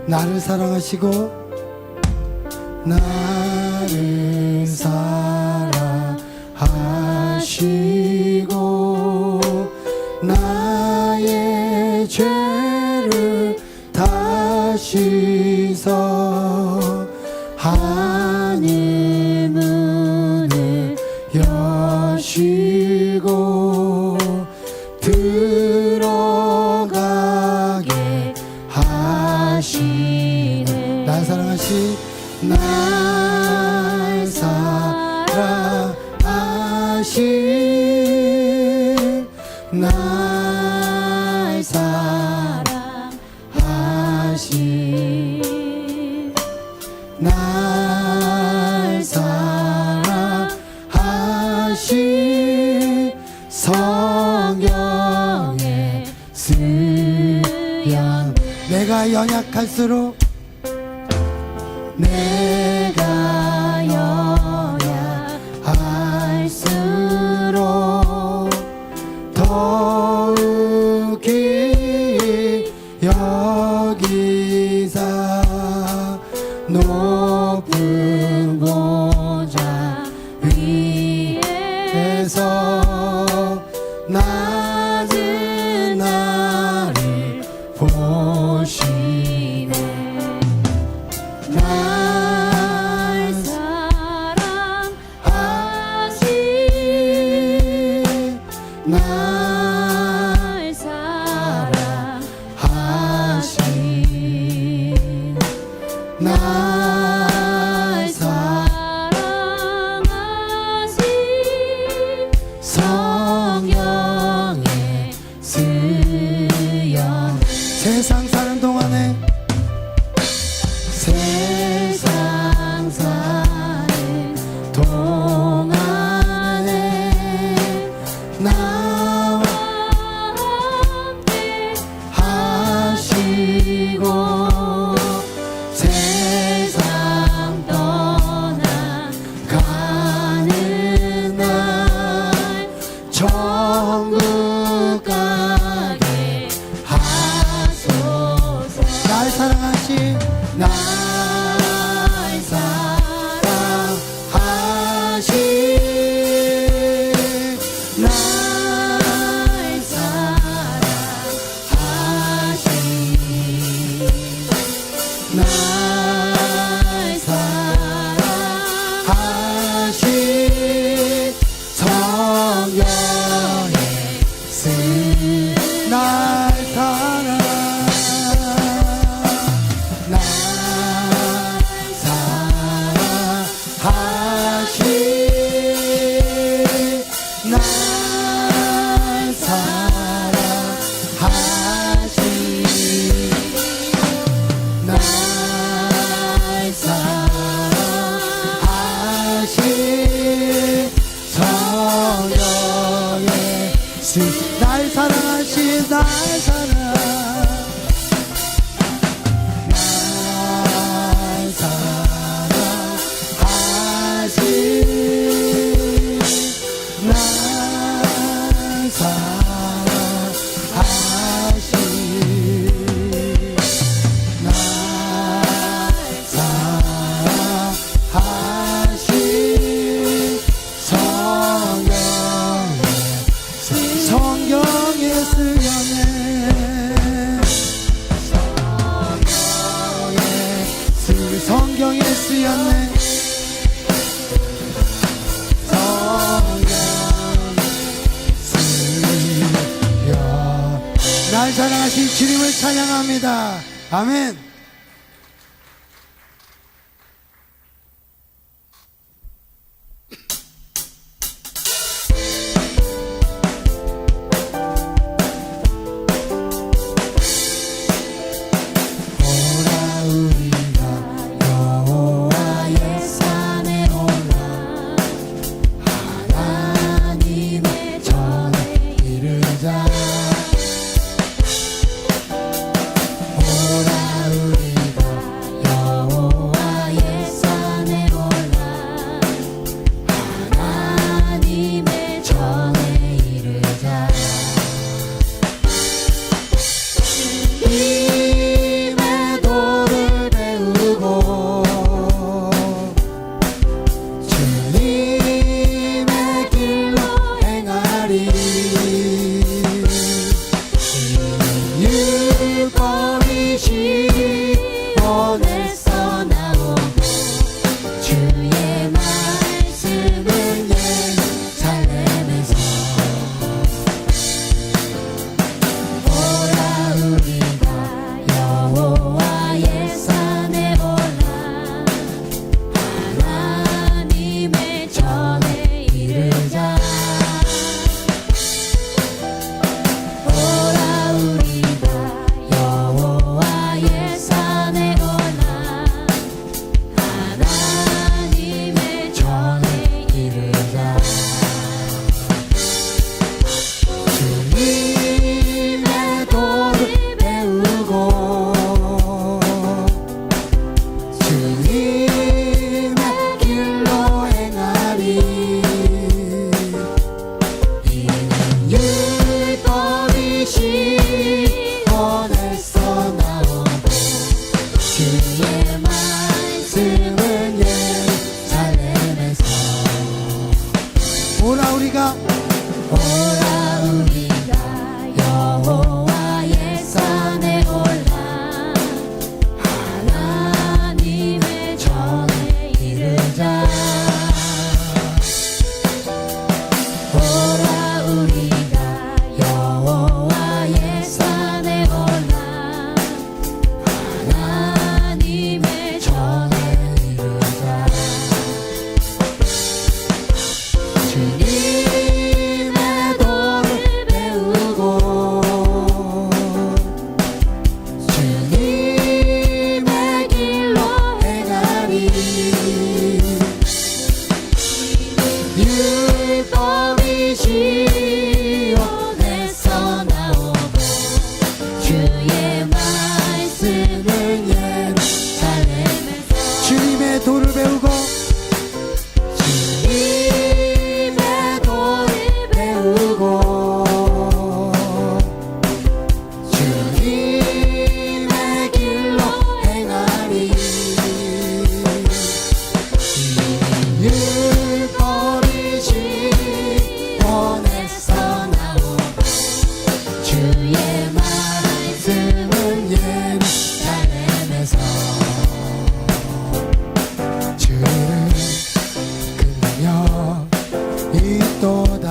나를 사랑하시고 나를 사랑하시고 나의 죄를 다 씻어 하늘 문을 여시고 들어가게 하시네. 날 사랑하시 날 사랑하시 날 사랑하시 날 사랑하시 성경의 쓰여 내가 연약할수록 내가 연약할수록 더욱 깊이 여기사 높은 보좌 위에서 낮은 나를 보시네. 날 사랑하시 날 사랑하시 날 사랑하시 성령의 쓰여 세상 사는 동안에 세상 사는 동안에 나와 함께 하시고 세상 떠나가는 날 천국 가게 하소서. 날 사랑하시 날 사랑하시 날 사랑하시 날 사랑하시 성령의 쓰 날 사랑 날 사랑하시 날 사랑하시 날 사랑하시 성령의 날 사랑하시 날 사랑 성경에 쓰였네. 날 사랑하신 주님을 찬양합니다. 아멘. 오라 시온에서 나오고 주의 말씀은 예루살렘에서 오라 우리가 여호와의 산에 올라 하나님의 전에 이르자 오라 우리가 여호와의 산에 올라 하나님의 전에 이르자 주님의 도를 배우고 주님의 길로 행하리 이는 율법이 시온에서 나오고 주의 말씀은 예루살렘에서 오라 우리가 오라 우리가 여호와의 산에 올라 하나님의 전에 이르자 오라 우리가 여호와의 산에 올라 하나님의 전에 이르자 주님의 도를 배우고 주님의 길로 행하리 율법이 시온에서 나오고 주의 말씀은 예루살렘에서 주님의 도를 배우고 주님의 도를 배우고 주님의 길로 행하리 율법이 시온에서 나오고 주의 말씀은 예루살렘에서 주를 그녀 있도다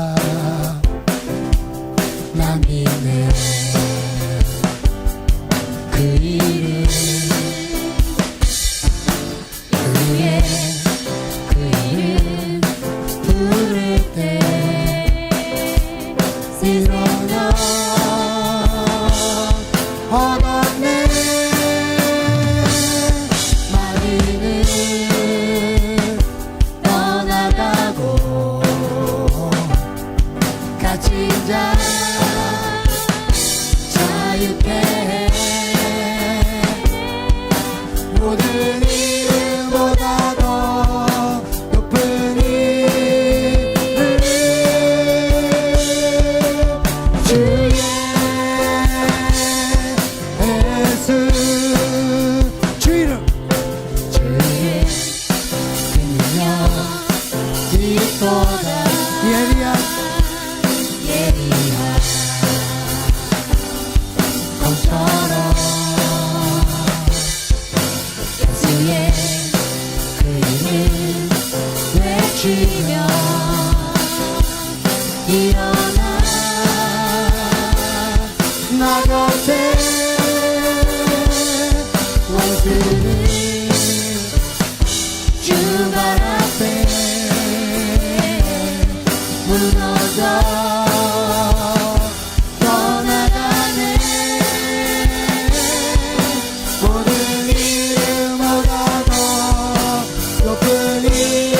나 믿네 그 이름 그 이름 부를 때 일어나 얻었네 마리는 떠나가고 갇힌 자 자유케 해 모든 이름보다 더 높은 이름 주의 예수 주 이름 주의 그녀 있도다 예리한 검처럼 예수의 그 이름 외치며 일어나 나 곁에 원수는 주발 앞에 무너져 떠나가네 모든 이름보다 더 높은 이름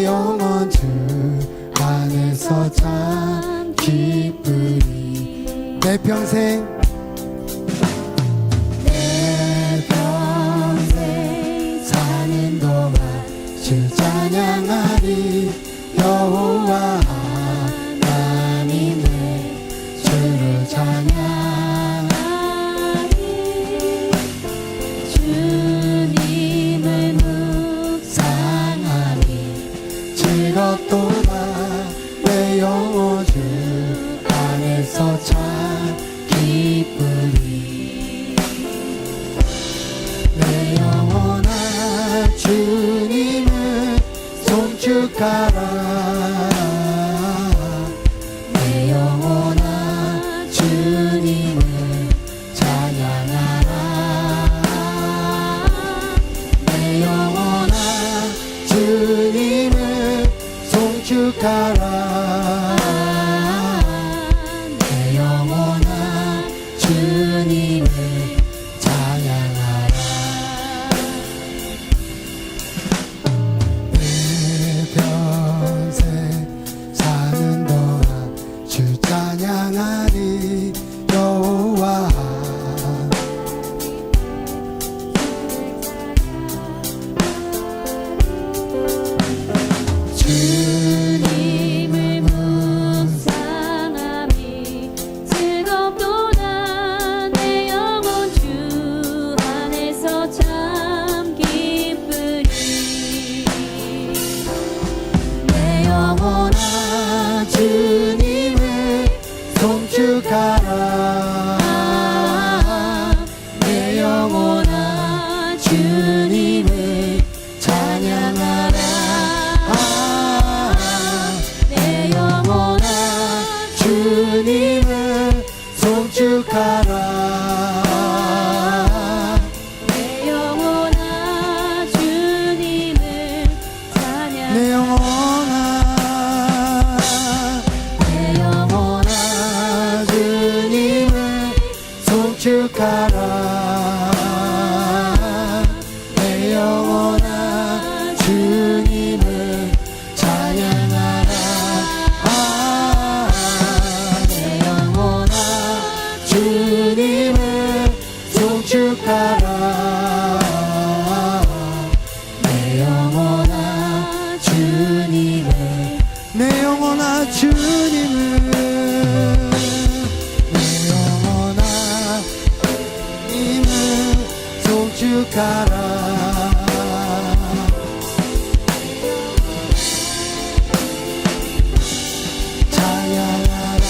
내 영혼 주 안에서 참 기쁘리. 내 평생 사는 동안 주 찬양하리. 여호와 하나님의 주를 찬양하리. 주님을 묵상하리. 즐겁도다 내 영혼 주 안에서 참 기쁘리. 내 영혼아 주님을 송축하라. 내 영혼아 주님을 찬양하라. 내 영혼아 주님을 송축하라. 내 영혼아 주님을 찬양하라. 내 평생 사는 동안 주 찬양하리. 여호와 주님을 묵상하리. 즐겁도다 내 영혼 주 안에서 참 기쁘리. 내 영혼아 주님을 송축하라. 내 영혼아 주님을 찬양하라. 내 영혼아 주님을 송축하라. 내 영혼아 주님을 찬양. 내 영혼아 내 영혼아 주님을 송축하라. 내 영혼아 주님을 찬양하라. 내 영혼아 주님을 송축하라. 내 영혼아 주님을 내 영혼아 주님을 내 영혼아 주님을 송축하라. 찬양하라.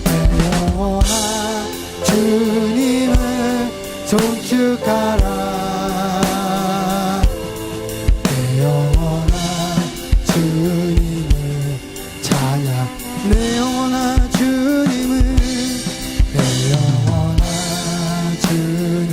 내 영혼아 주님을 송축하라. 내 영혼아 주님을 찬양. 내 영혼아 주님을 내 영혼아 주님을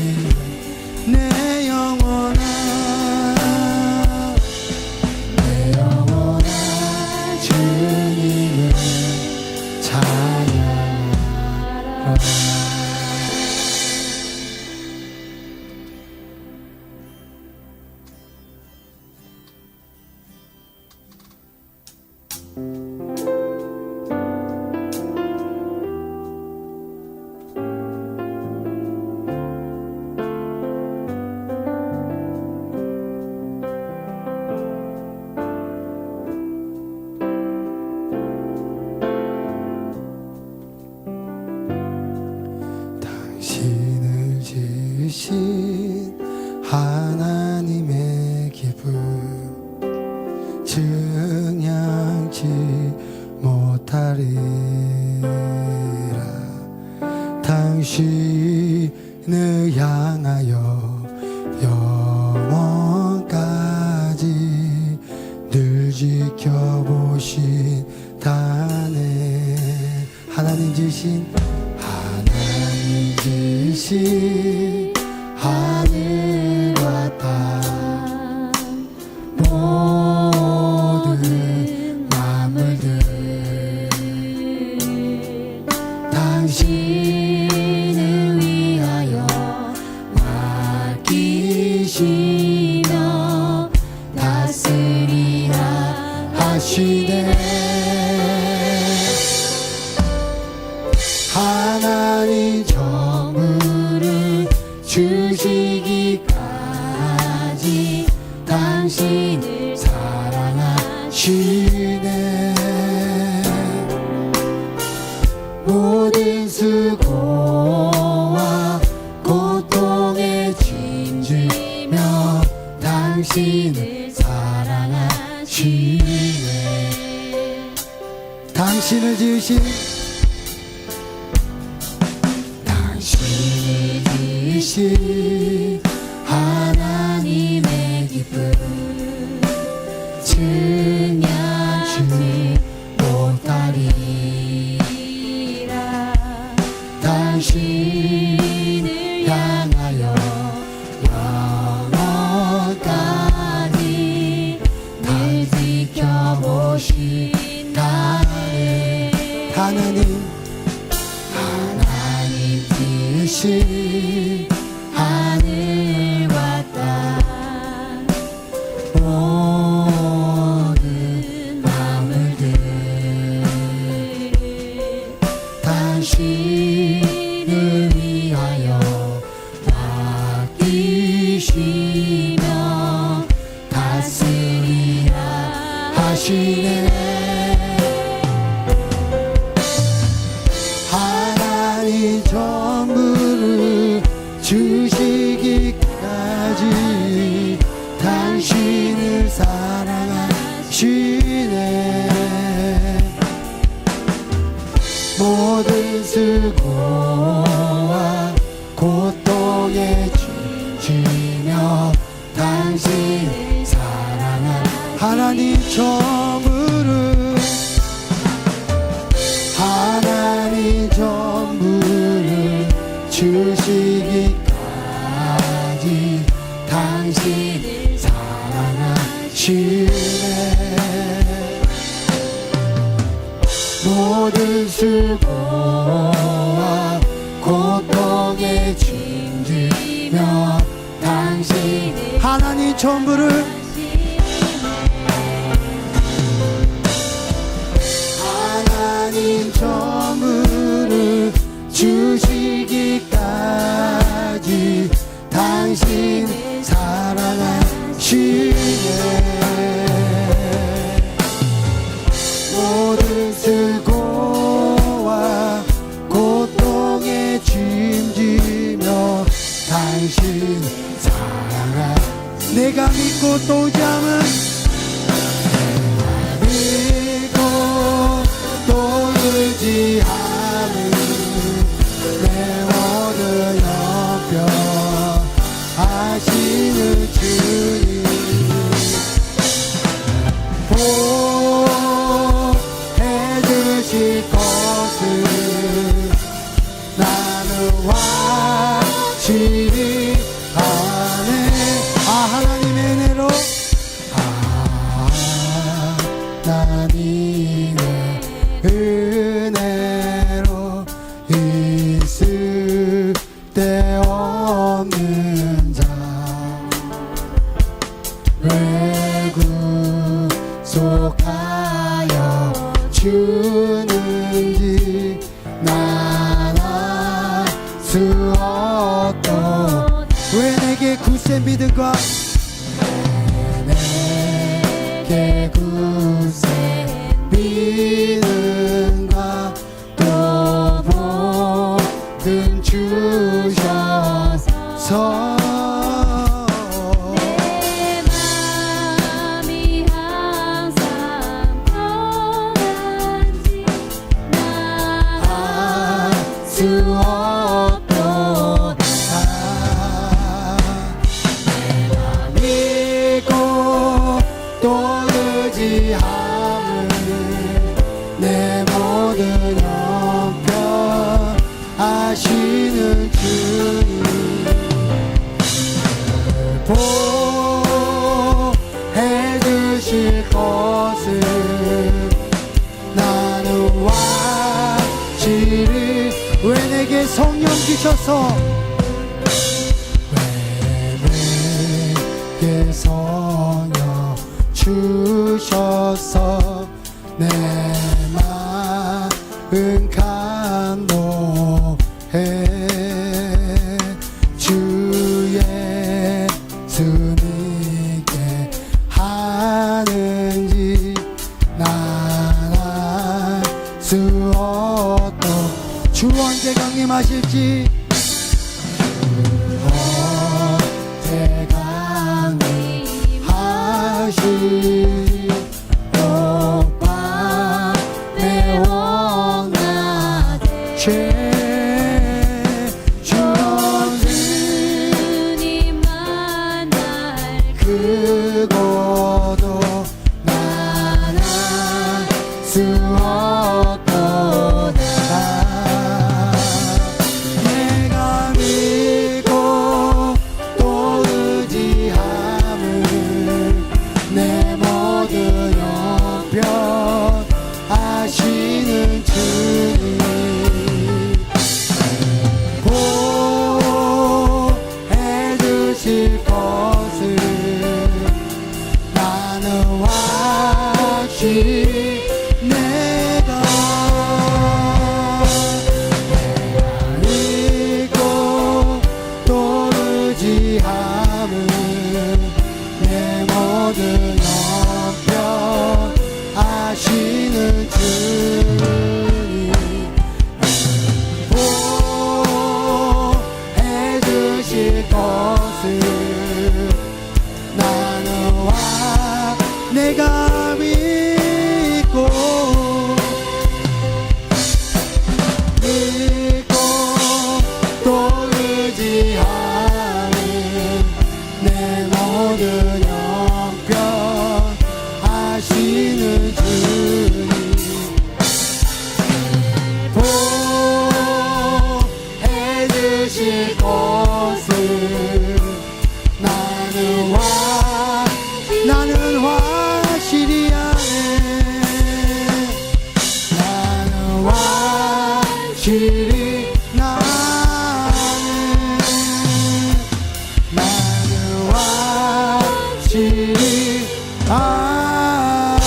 하시네. 하나님 전부를 주시기까지 당신을 사랑하시네. 모든 수고와 고통에 짐지며 당신을 사랑하시네. 당신을 지으신 하나님의 기쁨 증명하지 못하리라. 당신을 향하여 영원까지 날 지켜보신 나의 하나님 지으신 하늘과 땅 모든 만물들을 당신을 위하여 맡기시며 다스리라 하시네. 하나님 전부를 주시기까지 당신을 사랑하시네. 모든 수고와 고통에 짐지며 당신을 사랑하시네. 하나님 전부를 하나님 전부를 주시기까지 당신을 사랑하시네. 모든 수고와 고통에 짐지며 당신을 하나님 전부를 하나님 전부를 주시기까지 당신 사랑하시네. 모든 수고와 고통에 짐지며 당신 사랑하. 내가 믿고 또 잠은 또 의지하는 내 모든 형편 하시는 주님 보해 주실 것을 나는 확실히 아네. 하나님의 은혜로 하나님의 은혜로 있을 데 없는 자 왜 구속하여 주는지 난 알 수 없도. 왜 내게 굳세 믿음과 내게 굳세 믿음과 또 복음 주셔서 내 맘이 항상 편한지 수 없도다. 내가 믿고 또 의지함을 내 모든 형편 아시는 주님 보해 주실 것을 나는 확실히. 왜 내게 성령 주셔서 왜 내게 성령 주셔서 내 마음 감동해 주 예수님께 하는지 난 알 수 없도 주 언제 강림하실지 언제 강림하실지 높밤에 원하되 주 주님 만날 크고도 난 알 수 없도다 내가 믿고 또 의지함을 내 모든 형편 아시는 주님 보해 주실 것을 나는 확실히 내가 믿고 또 의지함을 내 모든 형편 아시는 주님 보해 주실 것을 나는 내가 믿고 또 의지하는 내 모든 형편 아시는 주님 보해 주실 것을 나는 확실히 아네 나는 확실히 나는 확실히 아네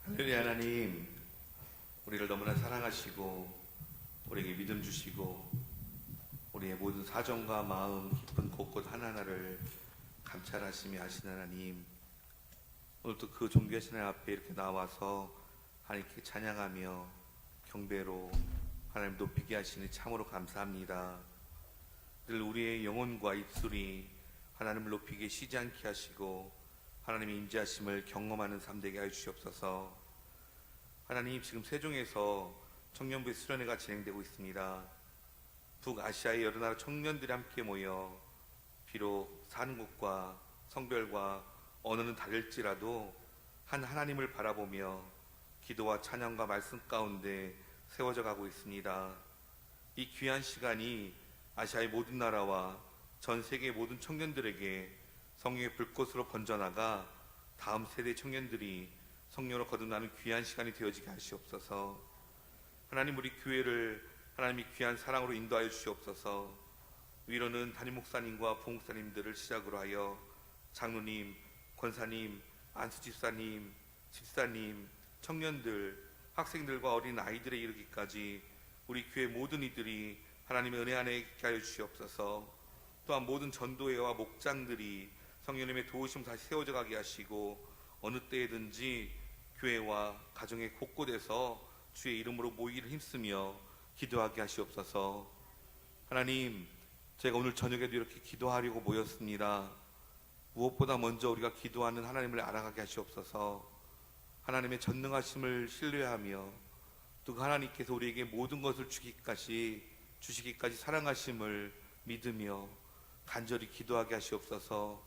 하늘의 하나님, 우리를 너무나 사랑하시고 우리에게 믿음 주시고 우리의 모든 사정과 마음 깊은 곳곳 하나하나를 감찰하시며 하시는 하나님, 오늘도 그 존귀하신 하나님 앞에 이렇게 나와서 하나님께 찬양하며 경배로 하나님 높이게 하시니 참으로 감사합니다. 늘 우리의 영혼과 입술이 하나님을 높이게 쉬지 않게 하시고 하나님의 임재하심을 경험하는 삶 되게 하여 주시옵소서. 하나님, 지금 세종에서 청년부의 수련회가 진행되고 있습니다. 북아시아의 여러 나라 청년들이 함께 모여 비록 사는 곳과 성별과 언어는 다를지라도 한 하나님을 바라보며 기도와 찬양과 말씀 가운데 세워져 가고 있습니다. 이 귀한 시간이 아시아의 모든 나라와 전 세계의 모든 청년들에게 성령의 불꽃으로 번져나가 다음 세대 청년들이 성령으로 거듭나는 귀한 시간이 되어지게 하시옵소서. 하나님, 우리 교회를 하나님이 귀한 사랑으로 인도하여 주시옵소서. 위로는 담임 목사님과 부목사님들을 시작으로 하여 장로님, 권사님, 안수집사님, 집사님, 청년들, 학생들과 어린 아이들에 이르기까지 우리 교회 모든 이들이 하나님의 은혜 안에 있게 하여 주시옵소서. 또한 모든 전도회와 목장들이 성령님의 도우심 다시 세워져 가게 하시고 어느 때에든지 교회와 가정의 곳곳에서 주의 이름으로 모이기를 힘쓰며 기도하게 하시옵소서. 하나님, 제가 오늘 저녁에도 이렇게 기도하려고 모였습니다. 무엇보다 먼저 우리가 기도하는 하나님을 알아가게 하시옵소서. 하나님의 전능하심을 신뢰하며 또 하나님께서 우리에게 모든 것을 주시기까지 사랑하심을 믿으며 간절히 기도하게 하시옵소서.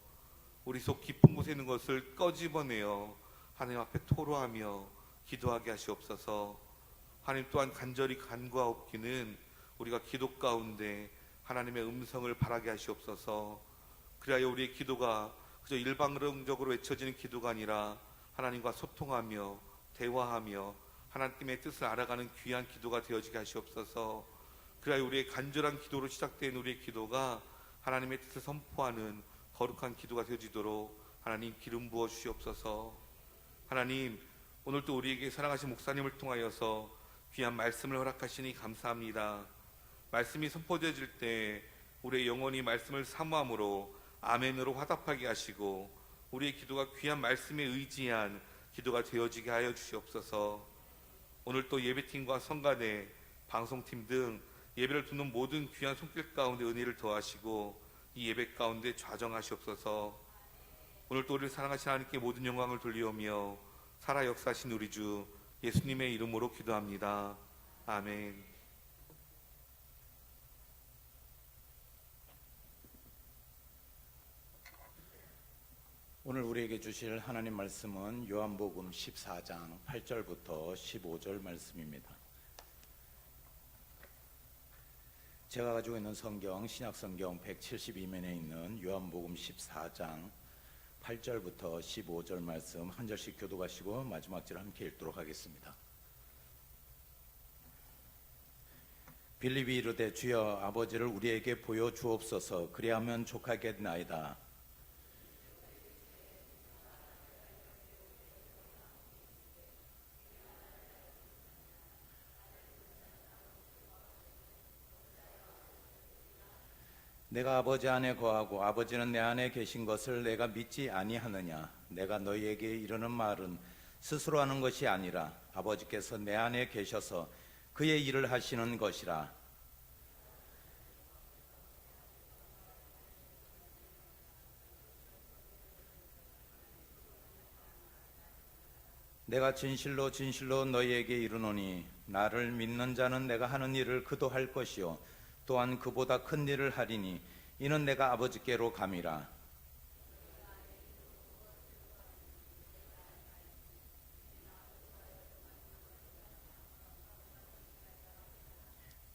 우리 속 깊은 곳에 있는 것을 꺼집어내어 하나님 앞에 토로하며 기도하게 하시옵소서. 하나님 또한 간절히 간구하옵기는 우리가 기도 가운데 하나님의 음성을 바라게 하시옵소서. 그리하여 우리의 기도가 그저 일방적으로 외쳐지는 기도가 아니라 하나님과 소통하며 대화하며 하나님의 뜻을 알아가는 귀한 기도가 되어지게 하시옵소서. 그리하여 우리의 간절한 기도로 시작된 우리의 기도가 하나님의 뜻을 선포하는 거룩한 기도가 되어지도록 하나님 기름 부어 주시옵소서. 하나님, 오늘도 우리에게 사랑하신 목사님을 통하여서 귀한 말씀을 허락하시니 감사합니다. 말씀이 선포되어질 때 우리의 영혼이 말씀을 사모함으로 아멘으로 화답하게 하시고 우리의 기도가 귀한 말씀에 의지한 기도가 되어지게 하여 주시옵소서. 오늘 또 예배팀과 성가대, 방송팀 등 예배를 듣는 모든 귀한 손길 가운데 은혜를 더하시고 이 예배 가운데 좌정하시옵소서. 오늘 또 우리를 사랑하신 하나님께 모든 영광을 돌리오며 살아 역사하신 우리 주 예수님의 이름으로 기도합니다. 아멘. 오늘 우리에게 주실 하나님 말씀은 요한복음 14장 8절부터 15절 말씀입니다. 제가 가지고 있는 성경, 신약성경 172면에 있는 요한복음 14장 8절부터 15절 말씀 한 절씩 교독하시고 마지막 절 함께 읽도록 하겠습니다. 빌립이 이르되 주여 아버지를 우리에게 보여 주옵소서. 그리하면 족하겠나이다. 내가 아버지 안에 거하고 아버지는 내 안에 계신 것을 내가 믿지 아니하느냐. 내가 너희에게 이르는 말은 스스로 하는 것이 아니라 아버지께서 내 안에 계셔서 그의 일을 하시는 것이라. 내가 진실로 진실로 너희에게 이르노니 나를 믿는 자는 내가 하는 일을 그도 할 것이요 또한 그보다 큰 일을 하리니 이는 내가 아버지께로 감이라.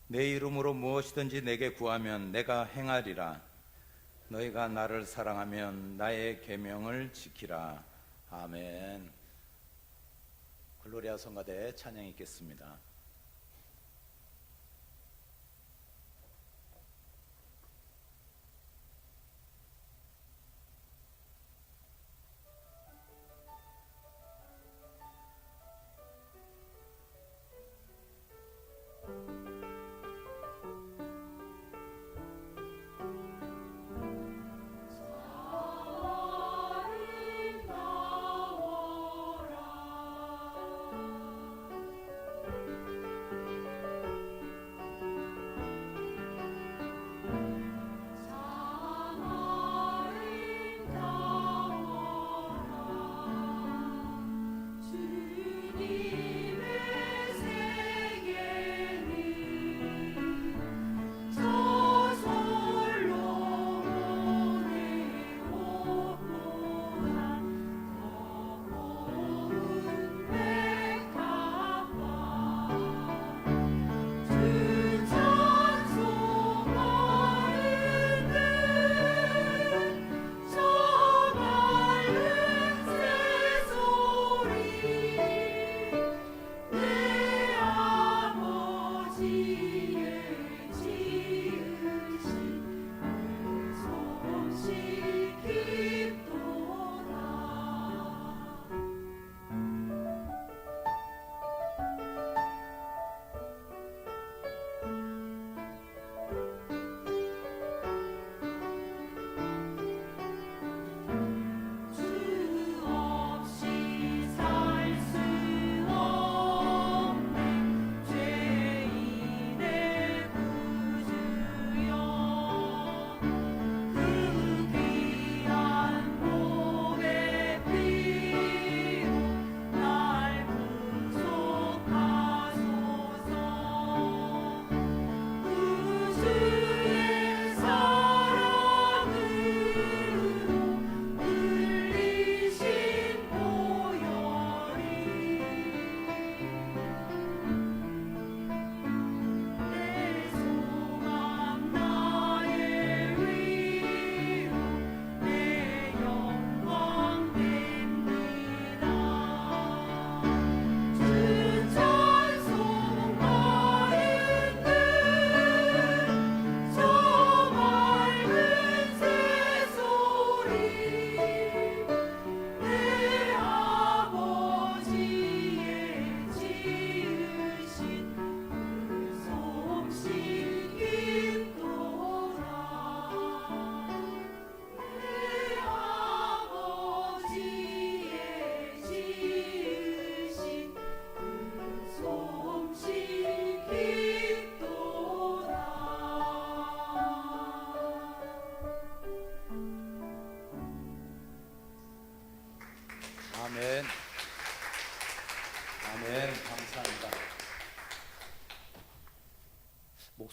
내 이름으로 무엇이든지 내게 구하면 내가 행하리라. 너희가 나를 사랑하면 나의 계명을 지키라. 아멘. 글로리아 성가대 찬양 있겠습니다.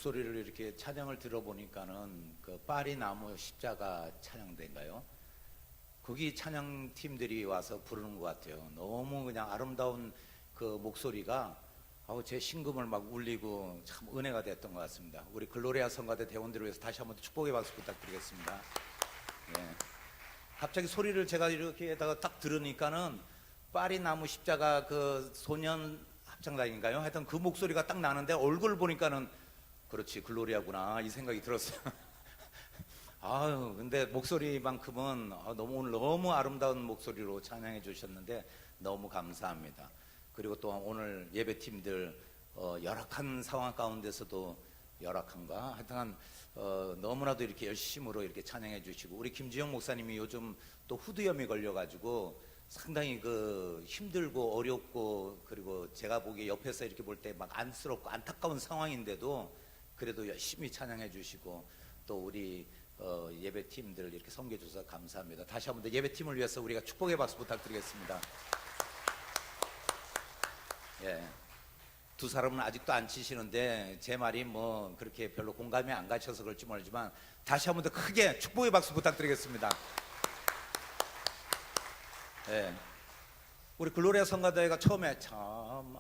목소리를 이렇게 찬양을 들어보니까는 그 파리 나무 십자가 찬양대인가요? 거기 찬양 팀들이 와서 부르는 것 같아요. 너무 그냥 아름다운 그 목소리가 제 심금을 막 울리고 참 은혜가 됐던 것 같습니다. 우리 글로리아 성가대 대원들을 위해서 다시 한번 축복의 박수 부탁드리겠습니다. 예. 갑자기 소리를 제가 이렇게다가 딱 들으니까는 파리 나무 십자가 그 소년 합창단인가요? 하여튼 그 목소리가 딱 나는데 얼굴 보니까는 그렇지 글로리아구나 이 생각이 들었어요. 아유 근데 목소리만큼은 너무 오늘 너무 아름다운 목소리로 찬양해 주셨는데 너무 감사합니다. 그리고 또 오늘 예배팀들 열악한 상황 가운데서도 열악한가 하여튼 너무나도 이렇게 열심으로 이렇게 찬양해 주시고 우리 김지영 목사님이 요즘 또 후두염이 걸려가지고 상당히 그 힘들고 어렵고 그리고 제가 보기에 옆에서 이렇게 볼 때 막 안쓰럽고 안타까운 상황인데도 그래도 열심히 찬양해 주시고 또 우리 예배팀들 이렇게 섬겨 주셔서 감사합니다. 다시 한번 더 예배팀을 위해서 우리가 축복의 박수 부탁드리겠습니다. 예. 두 사람은 아직도 안 치시는데 제 말이 뭐 그렇게 별로 공감이 안 가셔서 그럴지 모르지만 다시 한번 더 크게 축복의 박수 부탁드리겠습니다. 예. 우리 글로리아 성가대회가 처음에 참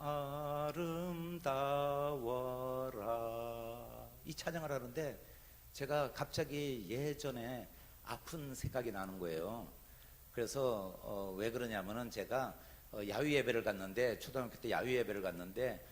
아름다워라 이 찬양을 하는데 제가 갑자기 예전에 아픈 생각이 나는 거예요. 그래서 왜 그러냐면은 제가 야외 예배를 갔는데 초등학교 때 야외 예배를 갔는데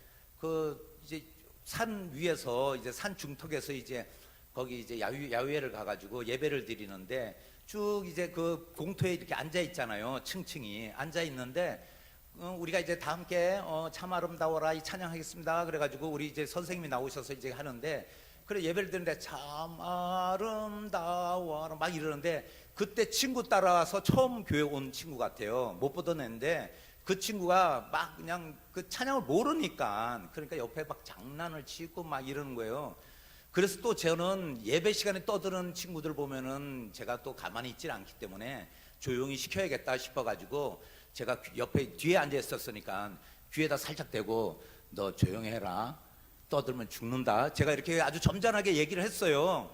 그 이제 산 위에서 이제 산 중턱에서 이제 거기 이제 야외를 가가지고 예배를 드리는데 쭉 이제 그 공터에 이렇게 앉아 있잖아요. 층층이 앉아 있는데 우리가 이제 다 함께 참 아름다워라 이 찬양하겠습니다. 그래가지고 우리 이제 선생님이 나오셔서 이제 하는데 그래 예배를 드리는데 참 아름다워라 막 이러는데 그때 친구 따라와서 처음 교회 온 친구 같아요. 못 보던 애인데 그 친구가 막 그냥 그 찬양을 모르니까 그러니까 옆에 막 장난을 치고 막 이러는 거예요. 그래서 또 저는 예배 시간에 떠드는 친구들 보면은 제가 또 가만히 있질 않기 때문에 조용히 시켜야겠다 싶어가지고 제가 옆에 뒤에 앉아 있었으니까 귀에다 살짝 대고 너 조용히 해라 떠들면 죽는다 제가 이렇게 아주 점잖하게 얘기를 했어요.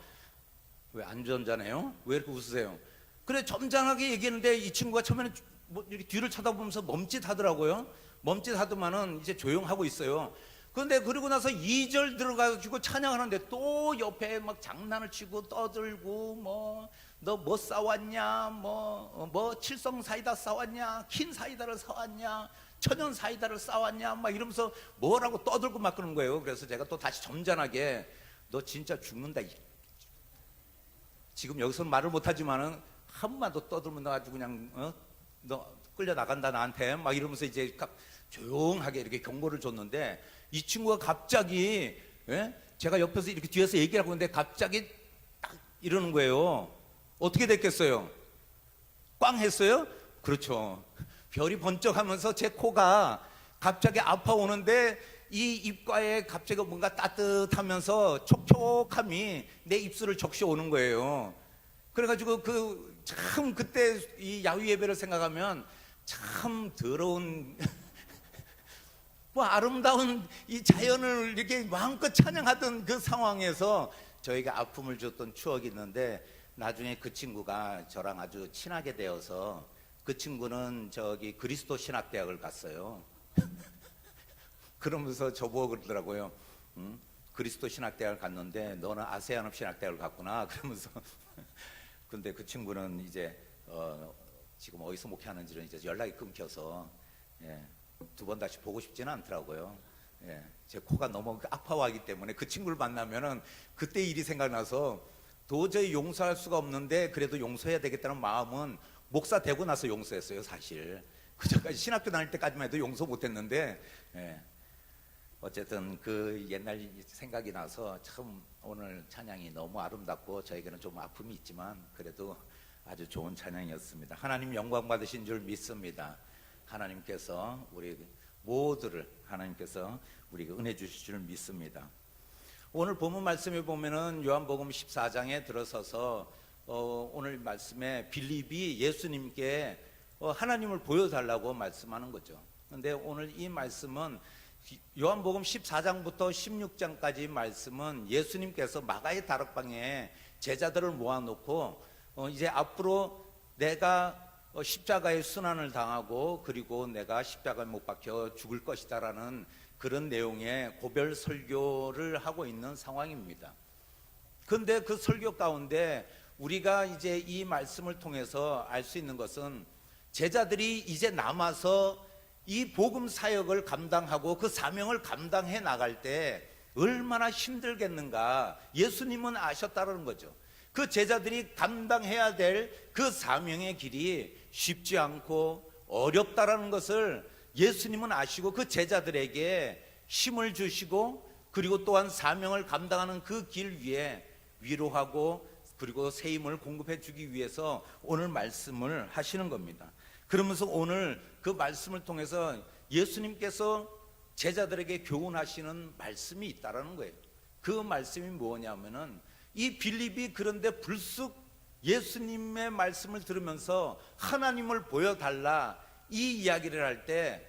왜 안 점잖해요? 왜 이렇게 웃으세요? 그래 점잖하게 얘기했는데 이 친구가 처음에는 뭐 이렇게 뒤를 쳐다보면서 멈칫하더라고요. 멈칫하더만은 이제 조용하고 있어요. 그런데 그러고 나서 2절 들어가지고 찬양하는데 또 옆에 막 장난을 치고 떠들고 뭐 너 뭐 싸웠냐 뭐 칠성 사이다 싸웠냐 킨 사이다를 사왔냐 천연 사이다를 싸왔냐 막 이러면서 뭐라고 떠들고 막 그러는 거예요. 그래서 제가 또 다시 점잖하게 너 진짜 죽는다 지금 여기서는 말을 못하지만은 한마디 떠들면 너 아주 그냥 너 끌려 나간다 나한테 막 이러면서 이제 조용하게 이렇게 경고를 줬는데 이 친구가 갑자기 제가 옆에서 이렇게 뒤에서 얘기를 하고 있는데 갑자기 딱 이러는 거예요. 어떻게 됐겠어요? 꽝 했어요? 그렇죠. 별이 번쩍하면서 제 코가 갑자기 아파오는데 이 입가에 갑자기 뭔가 따뜻하면서 촉촉함이 내 입술을 적셔 오는 거예요. 그래가지고 참 그때 이 야외 예배를 생각하면 참 더러운 뭐 아름다운 이 자연을 이렇게 마음껏 찬양하던 그 상황에서 저에게 아픔을 줬던 추억이 있는데 나중에 그 친구가 저랑 아주 친하게 되어서 그 친구는 저기 그리스도 신학대학을 갔어요. 그러면서 저보고 그러더라고요. 그리스도 신학대학을 갔는데 너는 아세안업 신학대학을 갔구나. 그러면서 근데 그 친구는 이제 지금 어디서 목회하는지는 이제 연락이 끊겨서 두 번 다시 보고 싶지는 않더라고요. 제 코가 너무 아파하기 때문에 그 친구를 만나면은 그때 일이 생각나서 도저히 용서할 수가 없는데 그래도 용서해야 되겠다는 마음은 목사 되고 나서 용서했어요. 사실 그전까지 신학교 다닐 때까지만 해도 용서 못했는데 어쨌든 그 옛날 생각이 나서 참 오늘 찬양이 너무 아름답고 저에게는 좀 아픔이 있지만 그래도 아주 좋은 찬양이었습니다. 하나님 영광 받으신 줄 믿습니다. 하나님께서 우리 모두를 하나님께서 우리에게 은혜 주실 줄 믿습니다. 오늘 본문 말씀에 보면은 요한복음 14장에 들어서서 오늘 말씀에 빌립이 예수님께 하나님을 보여달라고 말씀하는 거죠. 그런데 오늘 이 말씀은 요한복음 14장부터 16장까지 말씀은 예수님께서 마가의 다락방에 제자들을 모아놓고 이제 앞으로 내가 십자가의 순환을 당하고 그리고 내가 십자가에 못 박혀 죽을 것이다라는 그런 내용의 고별 설교를 하고 있는 상황입니다. 그런데 그 설교 가운데 우리가 이제 이 말씀을 통해서 알 수 있는 것은 제자들이 이제 남아서 이 복음 사역을 감당하고 그 사명을 감당해 나갈 때 얼마나 힘들겠는가 예수님은 아셨다는 거죠. 그 제자들이 감당해야 될 그 사명의 길이 쉽지 않고 어렵다라는 것을 예수님은 아시고 그 제자들에게 힘을 주시고 그리고 또한 사명을 감당하는 그 길 위에 위로하고 그리고 새 힘을 공급해 주기 위해서 오늘 말씀을 하시는 겁니다. 그러면서 오늘 그 말씀을 통해서 예수님께서 제자들에게 교훈하시는 말씀이 있다라는 거예요. 그 말씀이 뭐냐면은 이 빌립이 그런데 불쑥 예수님의 말씀을 들으면서 하나님을 보여달라 이 이야기를 할 때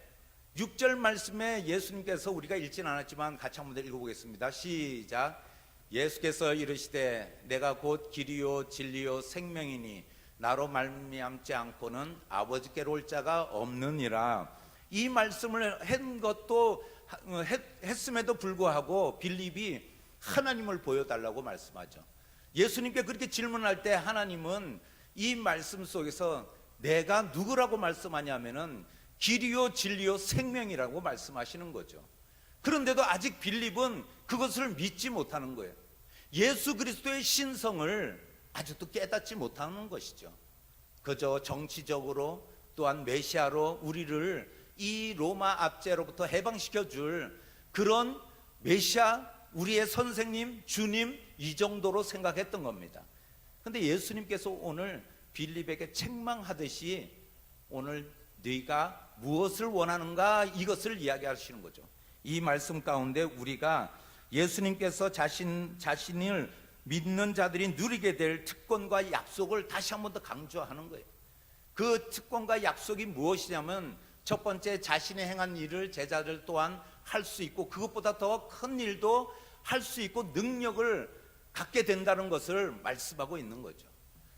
6절 말씀에 예수님께서 우리가 읽진 않았지만 같이 한번 읽어보겠습니다. 시작. 예수께서 이르시되 내가 곧 길이요 진리요 생명이니 나로 말미암지 않고는 아버지께로 올 자가 없느니라. 이 말씀을 한 것도 했음에도 불구하고 빌립이 하나님을 보여달라고 말씀하죠. 예수님께 그렇게 질문할 때 하나님은 이 말씀 속에서 내가 누구라고 말씀하냐면은 길이요 진리요 생명이라고 말씀하시는 거죠. 그런데도 아직 빌립은 그것을 믿지 못하는 거예요. 예수 그리스도의 신성을 아직도 깨닫지 못하는 것이죠. 그저 정치적으로 또한 메시아로 우리를 이 로마 압제로부터 해방시켜 줄 그런 메시아, 우리의 선생님, 주님 이 정도로 생각했던 겁니다. 그런데 예수님께서 오늘 빌립에게 책망하듯이 오늘 네가 무엇을 원하는가 이것을 이야기하시는 거죠. 이 말씀 가운데 우리가 예수님께서 자신을 믿는 자들이 누리게 될 특권과 약속을 다시 한 번 더 강조하는 거예요. 그 특권과 약속이 무엇이냐면 첫 번째 자신이 행한 일을 제자들 또한 할 수 있고 그것보다 더 큰 일도 할 수 있고 능력을 갖게 된다는 것을 말씀하고 있는 거죠.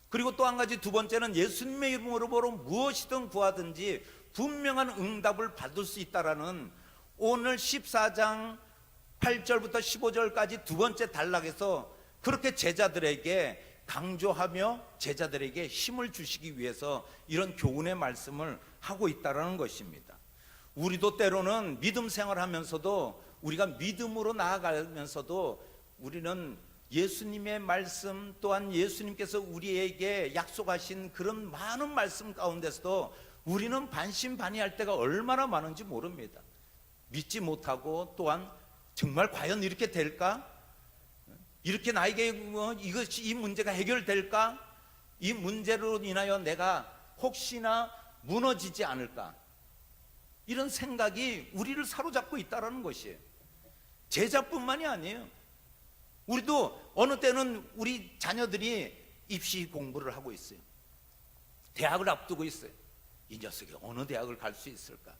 그리고 또 한 가지 두 번째는 예수님의 이름으로 무엇이든 구하든지 분명한 응답을 받을 수 있다라는 오늘 14장 8절부터 15절까지 두 번째 단락에서 그렇게 제자들에게 강조하며 제자들에게 힘을 주시기 위해서 이런 교훈의 말씀을 하고 있다는 것입니다. 우리도 때로는 믿음 생활하면서도 우리가 믿음으로 나아가면서도 우리는 예수님의 말씀 또한 예수님께서 우리에게 약속하신 그런 많은 말씀 가운데서도 우리는 반신반의할 때가 얼마나 많은지 모릅니다. 믿지 못하고 또한 정말 과연 이렇게 될까? 이렇게 나에게 이 문제가 해결될까? 이 문제로 인하여 내가 혹시나 무너지지 않을까? 이런 생각이 우리를 사로잡고 있다는 것이에요. 제자뿐만이 아니에요. 우리도 어느 때는 우리 자녀들이 입시 공부를 하고 있어요. 대학을 앞두고 있어요. 이 녀석이 어느 대학을 갈 수 있을까?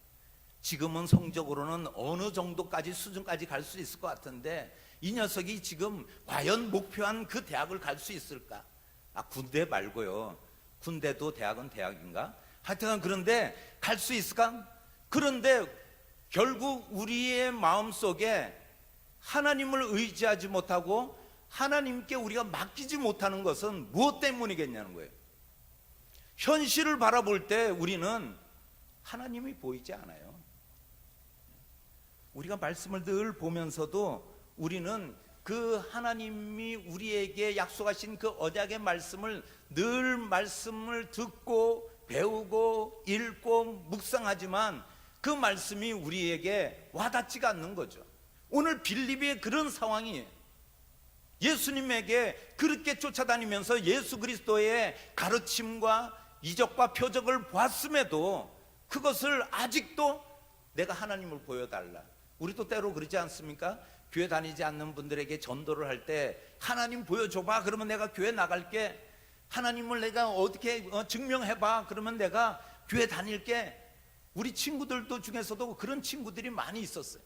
지금은 성적으로는 어느 정도까지 수준까지 갈 수 있을 것 같은데 이 녀석이 지금 과연 목표한 그 대학을 갈 수 있을까? 군대 말고요. 군대도 대학은 대학인가? 하여튼 그런데 갈 수 있을까? 그런데 결국 우리의 마음속에 하나님을 의지하지 못하고 하나님께 우리가 맡기지 못하는 것은 무엇 때문이겠냐는 거예요. 현실을 바라볼 때 우리는 하나님이 보이지 않아요. 우리가 말씀을 늘 보면서도 우리는 그 하나님이 우리에게 약속하신 그 언약의 말씀을 늘 말씀을 듣고 배우고 읽고 묵상하지만 그 말씀이 우리에게 와닿지가 않는 거죠. 오늘 빌립의 그런 상황이에요. 예수님에게 그렇게 쫓아다니면서 예수 그리스도의 가르침과 이적과 표적을 보았음에도 그것을 아직도 내가 하나님을 보여달라. 우리도 때로 그러지 않습니까? 교회 다니지 않는 분들에게 전도를 할 때 하나님 보여줘봐. 그러면 내가 교회 나갈게. 하나님을 내가 어떻게 증명해봐. 그러면 내가 교회 다닐게. 우리 친구들도 중에서도 그런 친구들이 많이 있었어요.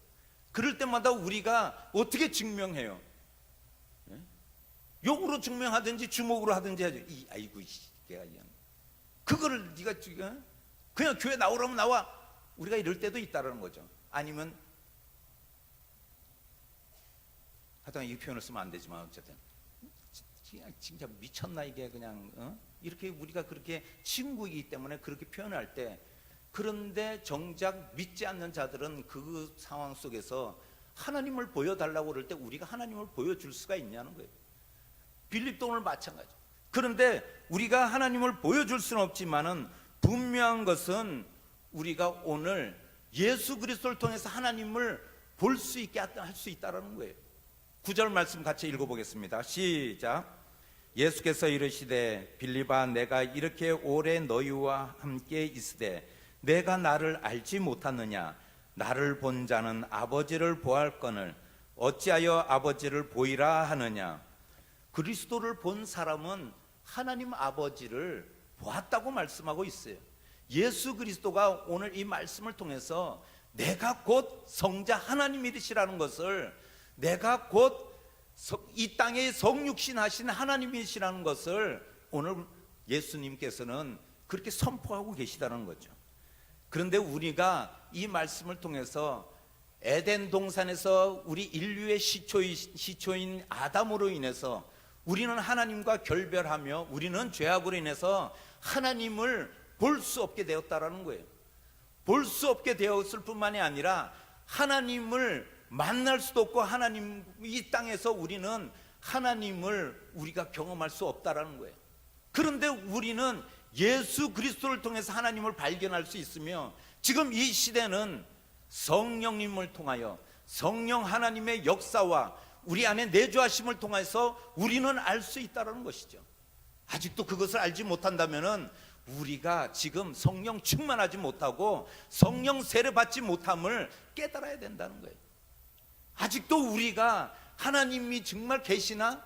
그럴 때마다 우리가 어떻게 증명해요? 예? 욕으로 증명하든지 주먹으로 하든지 하죠. 아이고 이게 그거를 네가 지금 그냥 교회 나오라면 나와. 우리가 이럴 때도 있다라는 거죠. 아니면 하여튼 이 표현을 쓰면 안 되지만 어쨌든 진짜 미쳤나 이게 그냥 이렇게 우리가 그렇게 친구이기 때문에 그렇게 표현할 때, 그런데 정작 믿지 않는 자들은 그 상황 속에서 하나님을 보여달라고 그럴 때 우리가 하나님을 보여줄 수가 있냐는 거예요. 빌립도 오늘 마찬가지. 그런데 우리가 하나님을 보여줄 수는 없지만은 분명한 것은 우리가 오늘 예수 그리스도를 통해서 하나님을 볼 수 있게 할 수 있다는 거예요. 9절 말씀 같이 읽어보겠습니다. 시작. 예수께서 이르시되 빌립아 내가 이렇게 오래 너희와 함께 있으되 내가 나를 알지 못하느냐? 나를 본 자는 아버지를 보았거늘 어찌하여 아버지를 보이라 하느냐? 그리스도를 본 사람은 하나님 아버지를 보았다고 말씀하고 있어요. 예수 그리스도가 오늘 이 말씀을 통해서 내가 곧 성자 하나님이시라는 것을, 내가 곧 이 땅에 성육신 하신 하나님이시라는 것을 오늘 예수님께서는 그렇게 선포하고 계시다는 거죠. 그런데 우리가 이 말씀을 통해서 에덴 동산에서 우리 인류의 시초인 아담으로 인해서 우리는 하나님과 결별하며 우리는 죄악으로 인해서 하나님을 볼 수 없게 되었다라는 거예요. 볼 수 없게 되었을 뿐만이 아니라 하나님을 만날 수도 없고 하나님 이 땅에서 우리는 하나님을 우리가 경험할 수 없다라는 거예요. 그런데 우리는 예수 그리스도를 통해서 하나님을 발견할 수 있으며, 지금 이 시대는 성령님을 통하여 성령 하나님의 역사와 우리 안에 내주하심을 통해서 우리는 알 수 있다는 것이죠. 아직도 그것을 알지 못한다면 우리가 지금 성령 충만하지 못하고 성령 세례 받지 못함을 깨달아야 된다는 거예요. 아직도 우리가 하나님이 정말 계시나?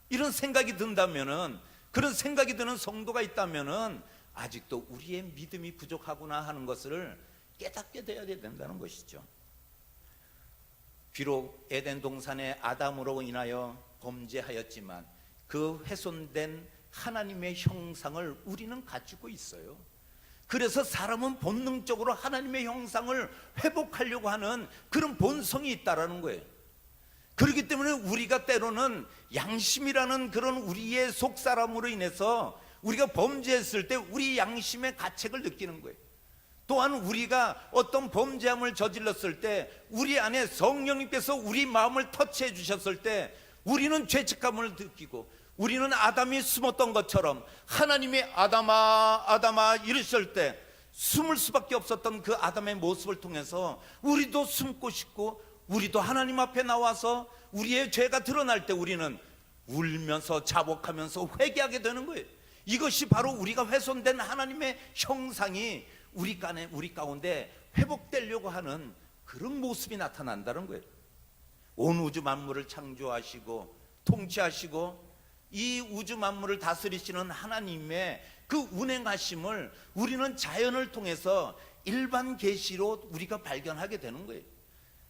이런 생각이 든다면은, 그런 생각이 드는 성도가 있다면은 아직도 우리의 믿음이 부족하구나 하는 것을 깨닫게 되어야 된다는 것이죠. 비록 에덴 동산의 아담으로 인하여 범죄하였지만 그 훼손된 하나님의 형상을 우리는 가지고 있어요. 그래서 사람은 본능적으로 하나님의 형상을 회복하려고 하는 그런 본성이 있다라는 거예요. 그렇기 때문에 우리가 때로는 양심이라는 그런 우리의 속사람으로 인해서 우리가 범죄했을 때 우리 양심의 가책을 느끼는 거예요. 또한 우리가 어떤 범죄함을 저질렀을 때 우리 안에 성령님께서 우리 마음을 터치해 주셨을 때 우리는 죄책감을 느끼고, 우리는 아담이 숨었던 것처럼 하나님이 아담아 아담아 이러실 때 숨을 수밖에 없었던 그 아담의 모습을 통해서 우리도 숨고 싶고, 우리도 하나님 앞에 나와서 우리의 죄가 드러날 때 우리는 울면서 자복하면서 회개하게 되는 거예요. 이것이 바로 우리가 훼손된 하나님의 형상이 우리 가운데 회복되려고 하는 그런 모습이 나타난다는 거예요. 온 우주 만물을 창조하시고 통치하시고 이 우주 만물을 다스리시는 하나님의 그 운행하심을 우리는 자연을 통해서 일반 계시로 우리가 발견하게 되는 거예요.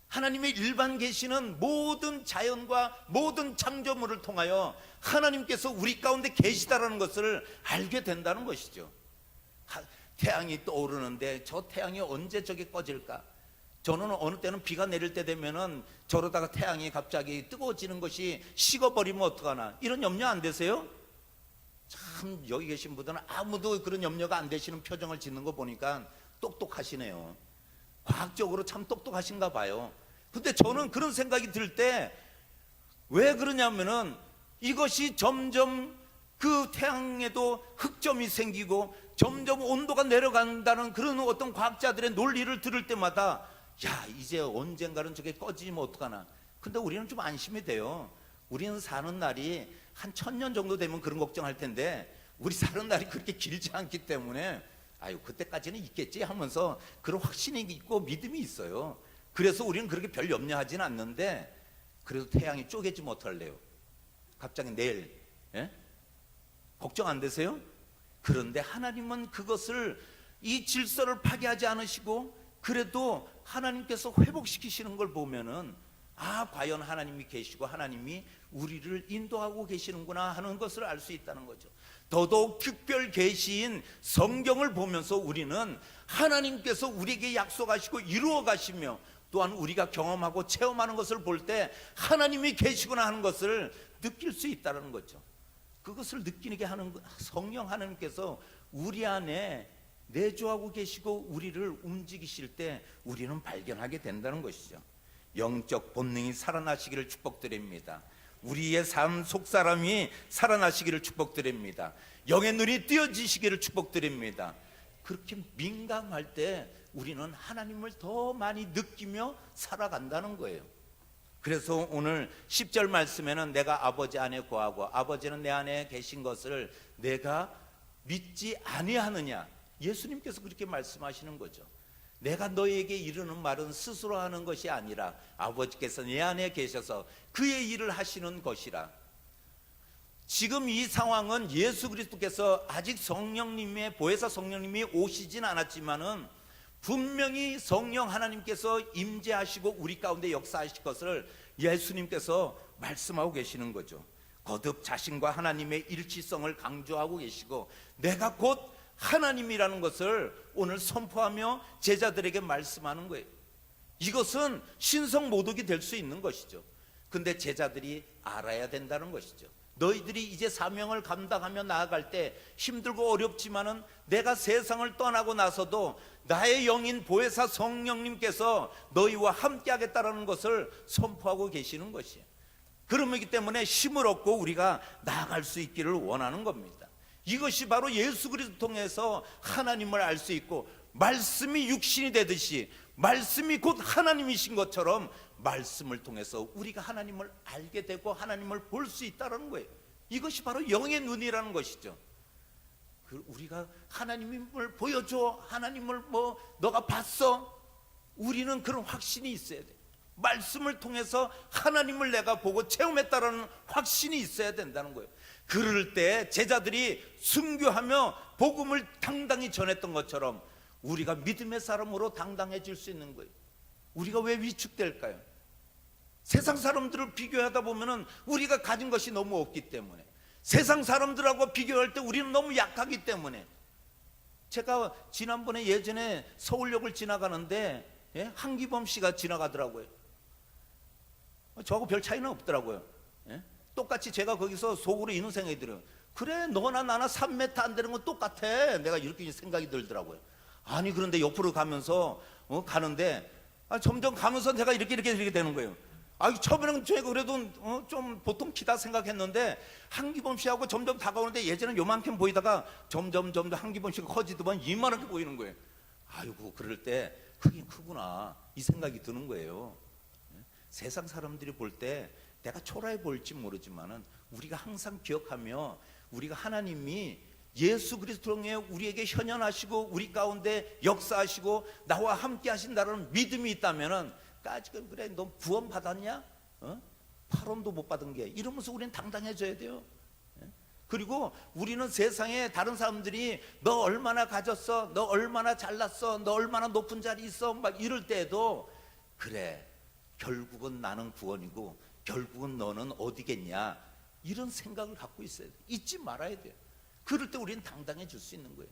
하나님의 일반 계시는 모든 자연과 모든 창조물을 통하여 하나님께서 우리 가운데 계시다라는 것을 알게 된다는 것이죠. 태양이 떠오르는데 저 태양이 언제 저게 꺼질까? 저는 어느 때는 비가 내릴 때 되면은 저러다가 태양이 갑자기 뜨거워지는 것이 식어버리면 어떡하나, 이런 염려 안 되세요? 참 여기 계신 분들은 아무도 그런 염려가 안 되시는 표정을 짓는 거 보니까 똑똑하시네요. 과학적으로 참 똑똑하신가 봐요. 근데 저는 그런 생각이 들 때 왜 그러냐면은 이것이 점점 그 태양에도 흑점이 생기고 점점 온도가 내려간다는 그런 어떤 과학자들의 논리를 들을 때마다 야, 이제 언젠가는 저게 꺼지면 어떡하나. 근데 우리는 좀 안심이 돼요. 우리는 사는 날이 한 1000년 정도 되면 그런 걱정할 텐데 우리 사는 날이 그렇게 길지 않기 때문에 아유 그때까지는 있겠지 하면서 그런 확신이 있고 믿음이 있어요. 그래서 우리는 그렇게 별 염려하지는 않는데, 그래도 태양이 쪼개지 못할래요. 갑자기 내일 걱정 안 되세요? 그런데 하나님은 그것을, 이 질서를 파괴하지 않으시고 그래도 하나님께서 회복시키시는 걸 보면은 과연 하나님이 계시고 하나님이 우리를 인도하고 계시는구나 하는 것을 알 수 있다는 거죠. 더더욱 특별 계시인 성경을 보면서 우리는 하나님께서 우리에게 약속하시고 이루어 가시며 또한 우리가 경험하고 체험하는 것을 볼 때 하나님이 계시구나 하는 것을 느낄 수 있다는 거죠. 그것을 느끼게 하는 성령 하나님께서 우리 안에 내주하고 계시고 우리를 움직이실 때 우리는 발견하게 된다는 것이죠. 영적 본능이 살아나시기를 축복드립니다. 우리의 삶 속사람이 살아나시기를 축복드립니다. 영의 눈이 띄어지시기를 축복드립니다. 그렇게 민감할 때 우리는 하나님을 더 많이 느끼며 살아간다는 거예요. 그래서 오늘 10절 말씀에는 내가 아버지 안에 거하고 아버지는 내 안에 계신 것을 내가 믿지 아니하느냐, 예수님께서 그렇게 말씀하시는 거죠. 내가 너에게 이르는 말은 스스로 하는 것이 아니라 아버지께서 내 안에 계셔서 그의 일을 하시는 것이라. 지금 이 상황은 예수 그리스도께서 아직 성령님의 보혜사 성령님이 오시진 않았지만은 분명히 성령 하나님께서 임재하시고 우리 가운데 역사하실 것을 예수님께서 말씀하고 계시는 거죠. 거듭 자신과 하나님의 일치성을 강조하고 계시고 내가 곧 하나님이라는 것을 오늘 선포하며 제자들에게 말씀하는 거예요. 이것은 신성 모독이 될 수 있는 것이죠. 근데 제자들이 알아야 된다는 것이죠. 너희들이 이제 사명을 감당하며 나아갈 때 힘들고 어렵지만은 내가 세상을 떠나고 나서도 나의 영인 보혜사 성령님께서 너희와 함께 하겠다라는 것을 선포하고 계시는 것이에요. 그러기 때문에 힘을 얻고 우리가 나아갈 수 있기를 원하는 겁니다. 이것이 바로 예수 그리스도 통해서 하나님을 알 수 있고 말씀이 육신이 되듯이 말씀이 곧 하나님이신 것처럼 말씀을 통해서 우리가 하나님을 알게 되고 하나님을 볼 수 있다는 거예요. 이것이 바로 영의 눈이라는 것이죠. 우리가 하나님을 보여줘, 하나님을 너가 봤어? 우리는 그런 확신이 있어야 돼. 말씀을 통해서 하나님을 내가 보고 체험했다라는 확신이 있어야 된다는 거예요. 그럴 때 제자들이 순교하며 복음을 당당히 전했던 것처럼 우리가 믿음의 사람으로 당당해질 수 있는 거예요. 우리가 왜 위축될까요? 세상 사람들을 비교하다 보면은 우리가 가진 것이 너무 없기 때문에, 세상 사람들하고 비교할 때 우리는 너무 약하기 때문에. 제가 지난번에 예전에 서울역을 지나가는데 한기범 씨가 지나가더라고요. 저하고 별 차이는 없더라고요. 똑같이 제가 거기서 속으로 이런 생각이 들어요. 그래, 너나 나나 3m 안 되는 건 똑같아. 내가 이렇게 생각이 들더라고요. 아니, 그런데 옆으로 가면서 가는데 점점 가면서 제가 이렇게 되는 거예요. 처음에는 제가 그래도 좀 보통 키다 생각했는데 한기범 씨하고 점점 다가오는데 예전엔 요만큼 보이다가 점점 한기범 씨가 커지더만 이만하게 보이는 거예요. 아이고, 그럴 때 크긴 크구나 이 생각이 드는 거예요. 세상 사람들이 볼 때 내가 초라해 보일지 모르지만은 우리가 항상 기억하며 우리가 하나님이 예수 그리스도 통해 우리에게 현현하시고 우리 가운데 역사하시고 나와 함께 하신다는 믿음이 있다면은 까지금 그래 너 구원 받았냐? 8원도 못 받은 게 이러면서 우리는 당당해져야 돼요. 그리고 우리는 세상에 다른 사람들이 너 얼마나 가졌어, 너 얼마나 잘났어, 너 얼마나 높은 자리 있어 막 이럴 때에도 그래 결국은 나는 구원이고 결국은 너는 어디겠냐 이런 생각을 갖고 있어야 돼. 잊지 말아야 돼요. 그럴 때 우리는 당당해질 수 있는 거예요.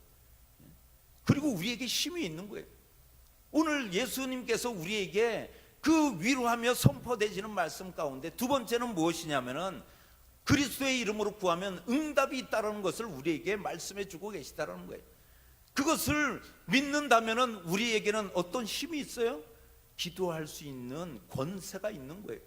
그리고 우리에게 힘이 있는 거예요. 오늘 예수님께서 우리에게 그 위로하며 선포되지는 말씀 가운데 두 번째는 무엇이냐면은 그리스도의 이름으로 구하면 응답이 있다는 것을 우리에게 말씀해 주고 계시다는 거예요. 그것을 믿는다면은 우리에게는 어떤 힘이 있어요? 기도할 수 있는 권세가 있는 거예요.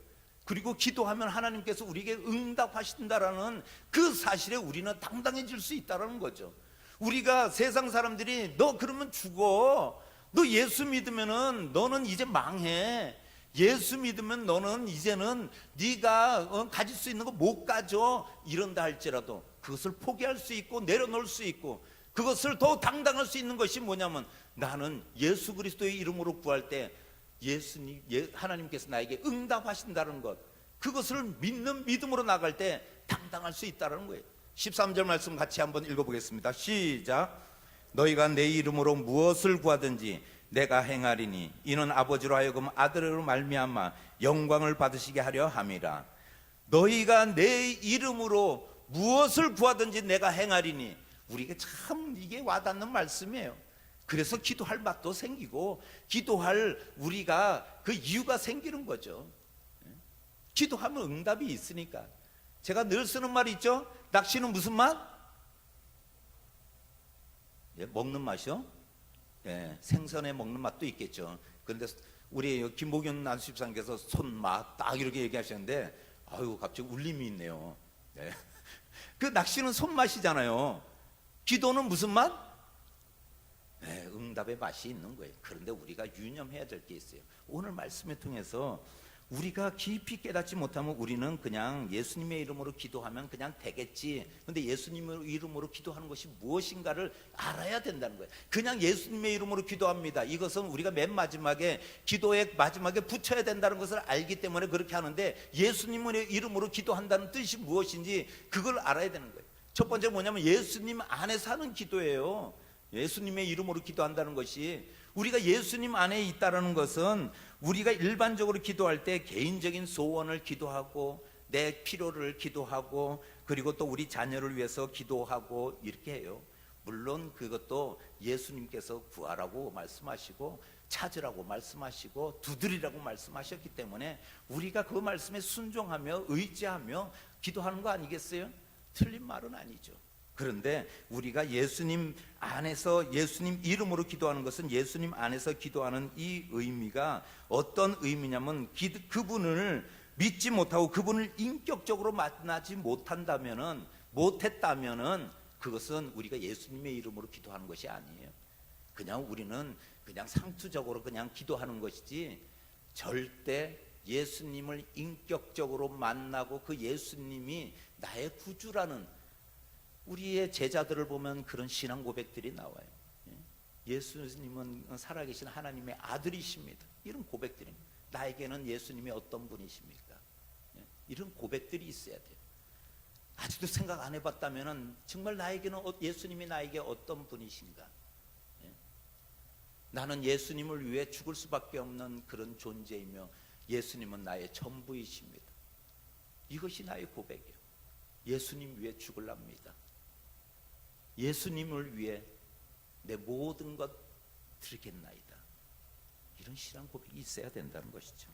그리고 기도하면 하나님께서 우리에게 응답하신다라는 그 사실에 우리는 당당해질 수 있다는 거죠. 우리가 세상 사람들이 너 그러면 죽어, 너 예수 믿으면은 너는 이제 망해, 예수 믿으면 너는 이제는 네가 가질 수 있는 거 못 가져 이런다 할지라도 그것을 포기할 수 있고 내려놓을 수 있고 그것을 더 당당할 수 있는 것이 뭐냐면 나는 예수 그리스도의 이름으로 구할 때 하나님께서 나에게 응답하신다는 것, 그것을 믿는 믿음으로 나갈 때 당당할 수 있다는 거예요. 13절 말씀 같이 한번 읽어보겠습니다. 시작. 너희가 내 이름으로 무엇을 구하든지 내가 행하리니 이는 아버지로 하여금 아들으로 말미암아 영광을 받으시게 하려 함이라. 너희가 내 이름으로 무엇을 구하든지 내가 행하리니. 우리가 참 이게 와닿는 말씀이에요. 그래서 기도할 맛도 생기고 기도할 우리가 그 이유가 생기는 거죠. 기도하면 응답이 있으니까. 제가 늘 쓰는 말이 있죠. 낚시는 무슨 맛? 예, 먹는 맛이요? 예, 생선에 먹는 맛도 있겠죠. 그런데 우리 김복윤 안수집사님께서 손맛 딱 이렇게 얘기하셨는데 아유 갑자기 울림이 있네요. 네. 그 낚시는 손맛이잖아요. 기도는 무슨 맛? 네, 응답의 맛이 있는 거예요. 그런데 우리가 유념해야 될 게 있어요. 오늘 말씀을 통해서 우리가 깊이 깨닫지 못하면 우리는 그냥 예수님의 이름으로 기도하면 그냥 되겠지. 근데 예수님의 이름으로 기도하는 것이 무엇인가를 알아야 된다는 거예요. 그냥 예수님의 이름으로 기도합니다. 이것은 우리가 맨 마지막에 기도의 마지막에 붙여야 된다는 것을 알기 때문에 그렇게 하는데 예수님의 이름으로 기도한다는 뜻이 무엇인지 그걸 알아야 되는 거예요. 첫 번째 뭐냐면 예수님 안에서 하는 기도예요. 예수님의 이름으로 기도한다는 것이, 우리가 예수님 안에 있다는 것은 우리가 일반적으로 기도할 때 개인적인 소원을 기도하고 내 필요를 기도하고 그리고 또 우리 자녀를 위해서 기도하고 이렇게 해요. 물론 그것도 예수님께서 구하라고 말씀하시고 찾으라고 말씀하시고 두드리라고 말씀하셨기 때문에 우리가 그 말씀에 순종하며 의지하며 기도하는 거 아니겠어요? 틀린 말은 아니죠. 그런데 우리가 예수님 안에서 예수님 이름으로 기도하는 것은 예수님 안에서 기도하는 이 의미가 어떤 의미냐면 그분을 믿지 못하고 그분을 인격적으로 만나지 못했다면은 그것은 우리가 예수님의 이름으로 기도하는 것이 아니에요. 그냥 우리는 그냥 상투적으로 그냥 기도하는 것이지 절대 예수님을 인격적으로 만나고 그 예수님이 나의 구주라는, 우리의 제자들을 보면 그런 신앙 고백들이 나와요. 예수님은 살아계신 하나님의 아들이십니다. 이런 고백들입니다. 나에게는 예수님이 어떤 분이십니까? 이런 고백들이 있어야 돼요. 아직도 생각 안 해봤다면 정말 나에게는 예수님이 나에게 어떤 분이신가? 나는 예수님을 위해 죽을 수밖에 없는 그런 존재이며 예수님은 나의 전부이십니다. 이것이 나의 고백이에요. 예수님 위해 죽을랍니다. 예수님을 위해 내 모든 것 드리겠나이다. 이런 신앙 고백이 있어야 된다는 것이죠.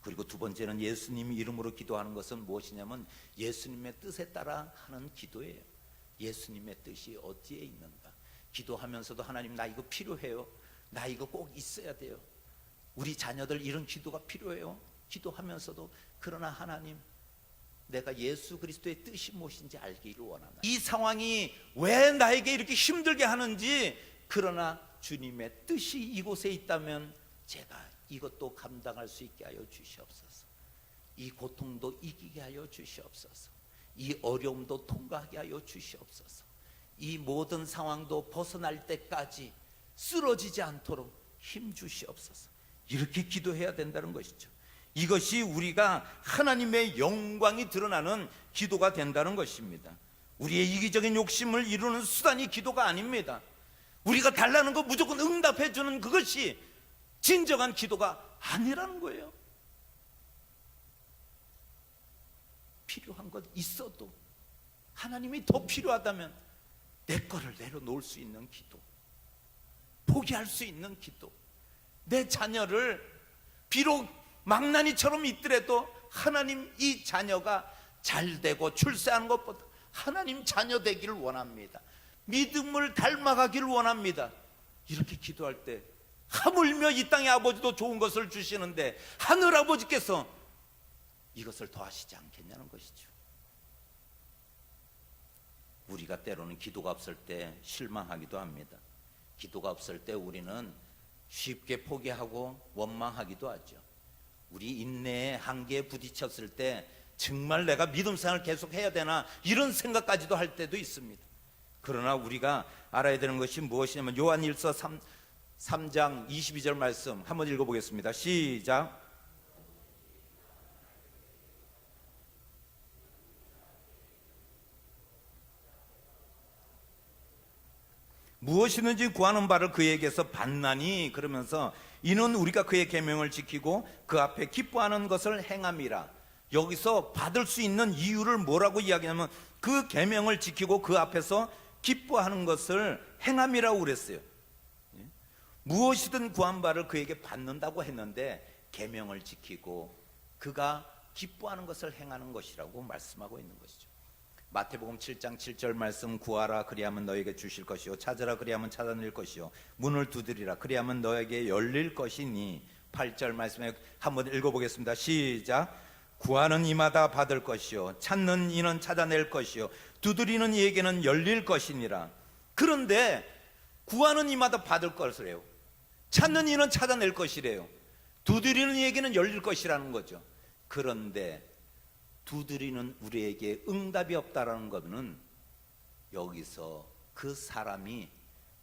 그리고 두 번째는 예수님 이름으로 기도하는 것은 무엇이냐면 예수님의 뜻에 따라 하는 기도예요. 예수님의 뜻이 어디에 있는가? 기도하면서도 하나님 나 이거 필요해요. 나 이거 꼭 있어야 돼요. 우리 자녀들 이런 기도가 필요해요. 기도하면서도 그러나 하나님 내가 예수 그리스도의 뜻이 무엇인지 알기를 원한다. 이 상황이 왜 나에게 이렇게 힘들게 하는지, 그러나 주님의 뜻이 이곳에 있다면 제가 이것도 감당할 수 있게 하여 주시옵소서. 이 고통도 이기게 하여 주시옵소서. 이 어려움도 통과하게 하여 주시옵소서. 이 모든 상황도 벗어날 때까지 쓰러지지 않도록 힘 주시옵소서. 이렇게 기도해야 된다는 것이죠. 이것이 우리가 하나님의 영광이 드러나는 기도가 된다는 것입니다. 우리의 이기적인 욕심을 이루는 수단이 기도가 아닙니다. 우리가 달라는 거 무조건 응답해 주는 그것이 진정한 기도가 아니라는 거예요. 필요한 것 있어도 하나님이 더 필요하다면 내 거를 내려놓을 수 있는 기도, 포기할 수 있는 기도, 내 자녀를 비록 망나니처럼 있더라도 하나님 이 자녀가 잘 되고 출세하는 것보다 하나님 자녀 되기를 원합니다. 믿음을 닮아가기를 원합니다. 이렇게 기도할 때 하물며 이 땅의 아버지도 좋은 것을 주시는데 하늘 아버지께서 이것을 더하시지 않겠냐는 것이죠. 우리가 때로는 기도가 없을 때 실망하기도 합니다. 기도가 없을 때 우리는 쉽게 포기하고 원망하기도 하죠. 우리 인내의 한계에 부딪혔을 때 정말 내가 믿음생활을 계속 해야 되나 이런 생각까지도 할 때도 있습니다. 그러나 우리가 알아야 되는 것이 무엇이냐면 요한일서 3장 22절 말씀 한번 읽어보겠습니다. 시작. 무엇이든지 구하는 바를 그에게서 받나니 그러면서 이는 우리가 그의 계명을 지키고 그 앞에 기뻐하는 것을 행함이라. 여기서 받을 수 있는 이유를 뭐라고 이야기하냐면 그 계명을 지키고 그 앞에서 기뻐하는 것을 행함이라고 그랬어요. 무엇이든 구한 바를 그에게 받는다고 했는데 계명을 지키고 그가 기뻐하는 것을 행하는 것이라고 말씀하고 있는 것이죠. 마태복음 7장 7절 말씀, 구하라 그리하면 너에게 주실 것이요 찾으라 그리하면 찾아낼 것이요 문을 두드리라 그리하면 너에게 열릴 것이니. 8절 말씀에 한번 읽어보겠습니다. 시작. 구하는 이마다 받을 것이요 찾는 이는 찾아낼 것이요 두드리는 이에게는 열릴 것이니라. 그런데 구하는 이마다 받을 것이래요. 찾는 이는 찾아낼 것이래요. 두드리는 이에게는 열릴 것이라는 거죠. 그런데 두드리는 우리에게 응답이 없다라는 것은 여기서 그 사람이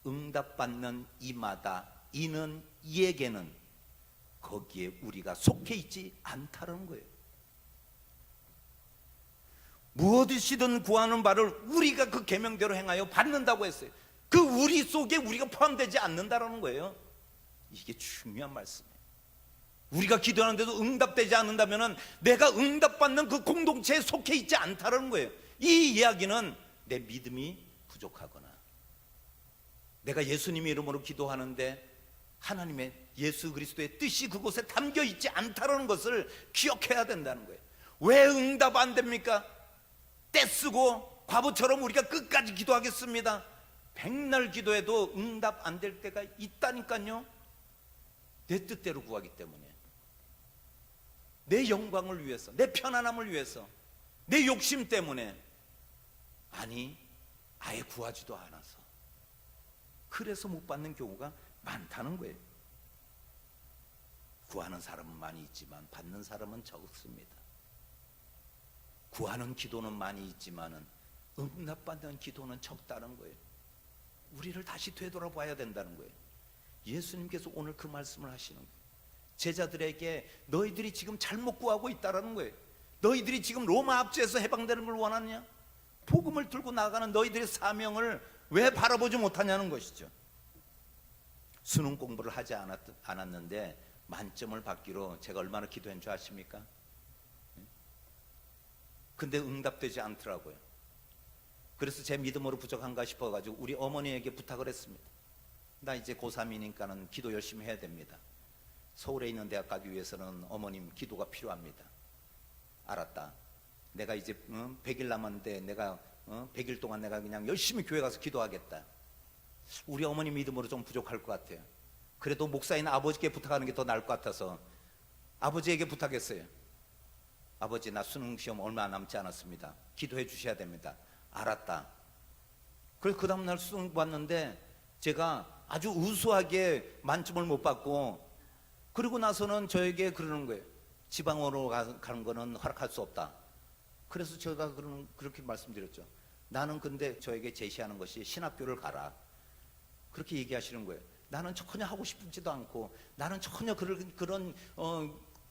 응답받는 이마다 이는 이에게는 거기에 우리가 속해 있지 않다는 거예요. 무엇이든 구하는 바를 우리가 그 계명대로 행하여 받는다고 했어요. 그 우리 속에 우리가 포함되지 않는다라는 거예요. 이게 중요한 말씀이에요. 우리가 기도하는데도 응답되지 않는다면 내가 응답받는 그 공동체에 속해 있지 않다는 거예요. 이 이야기는 내 믿음이 부족하거나 내가 예수님의 이름으로 기도하는데 하나님의 예수 그리스도의 뜻이 그곳에 담겨 있지 않다는 것을 기억해야 된다는 거예요. 왜 응답 안 됩니까? 떼쓰고 과부처럼 우리가 끝까지 기도하겠습니다. 백날 기도해도 응답 안 될 때가 있다니까요. 내 뜻대로 구하기 때문에, 내 영광을 위해서, 내 편안함을 위해서, 내 욕심 때문에, 아니 아예 구하지도 않아서 그래서 못 받는 경우가 많다는 거예요. 구하는 사람은 많이 있지만 받는 사람은 적습니다. 구하는 기도는 많이 있지만은 응답받는 기도는 적다는 거예요. 우리를 다시 되돌아봐야 된다는 거예요. 예수님께서 오늘 그 말씀을 하시는 거예요. 제자들에게 너희들이 지금 잘못 구하고 있다라는 거예요. 너희들이 지금 로마 압제에서 해방되는 걸 원하느냐? 복음을 들고 나가는 너희들의 사명을 왜 바라보지 못하냐는 것이죠. 수능 공부를 하지 않았는데 만점을 받기로 제가 얼마나 기도한 줄 아십니까? 근데 응답되지 않더라고요. 그래서 제 믿음으로 부족한가 싶어가지고 우리 어머니에게 부탁을 했습니다. 나 이제 고3이니까는 기도 열심히 해야 됩니다. 서울에 있는 대학 가기 위해서는 어머님 기도가 필요합니다. 알았다. 내가 이제 100일 남았는데 내가 100일 동안 내가 그냥 열심히 교회 가서 기도하겠다. 우리 어머니 믿음으로 좀 부족할 것 같아요. 그래도 목사인 아버지께 부탁하는 게 더 나을 것 같아서 아버지에게 부탁했어요. 아버지, 나 수능 시험 얼마 남지 않았습니다. 기도해 주셔야 됩니다. 알았다. 그래서 그 다음날 수능 봤는데 제가 아주 우수하게 만점을 못 받고, 그리고 나서는 저에게 그러는 거예요. 지방으로 가는 거는 허락할 수 없다. 그래서 제가 그렇게 말씀드렸죠. 나는 근데 저에게 제시하는 것이 신학교를 가라, 그렇게 얘기하시는 거예요. 나는 전혀 하고 싶지도 않고, 나는 전혀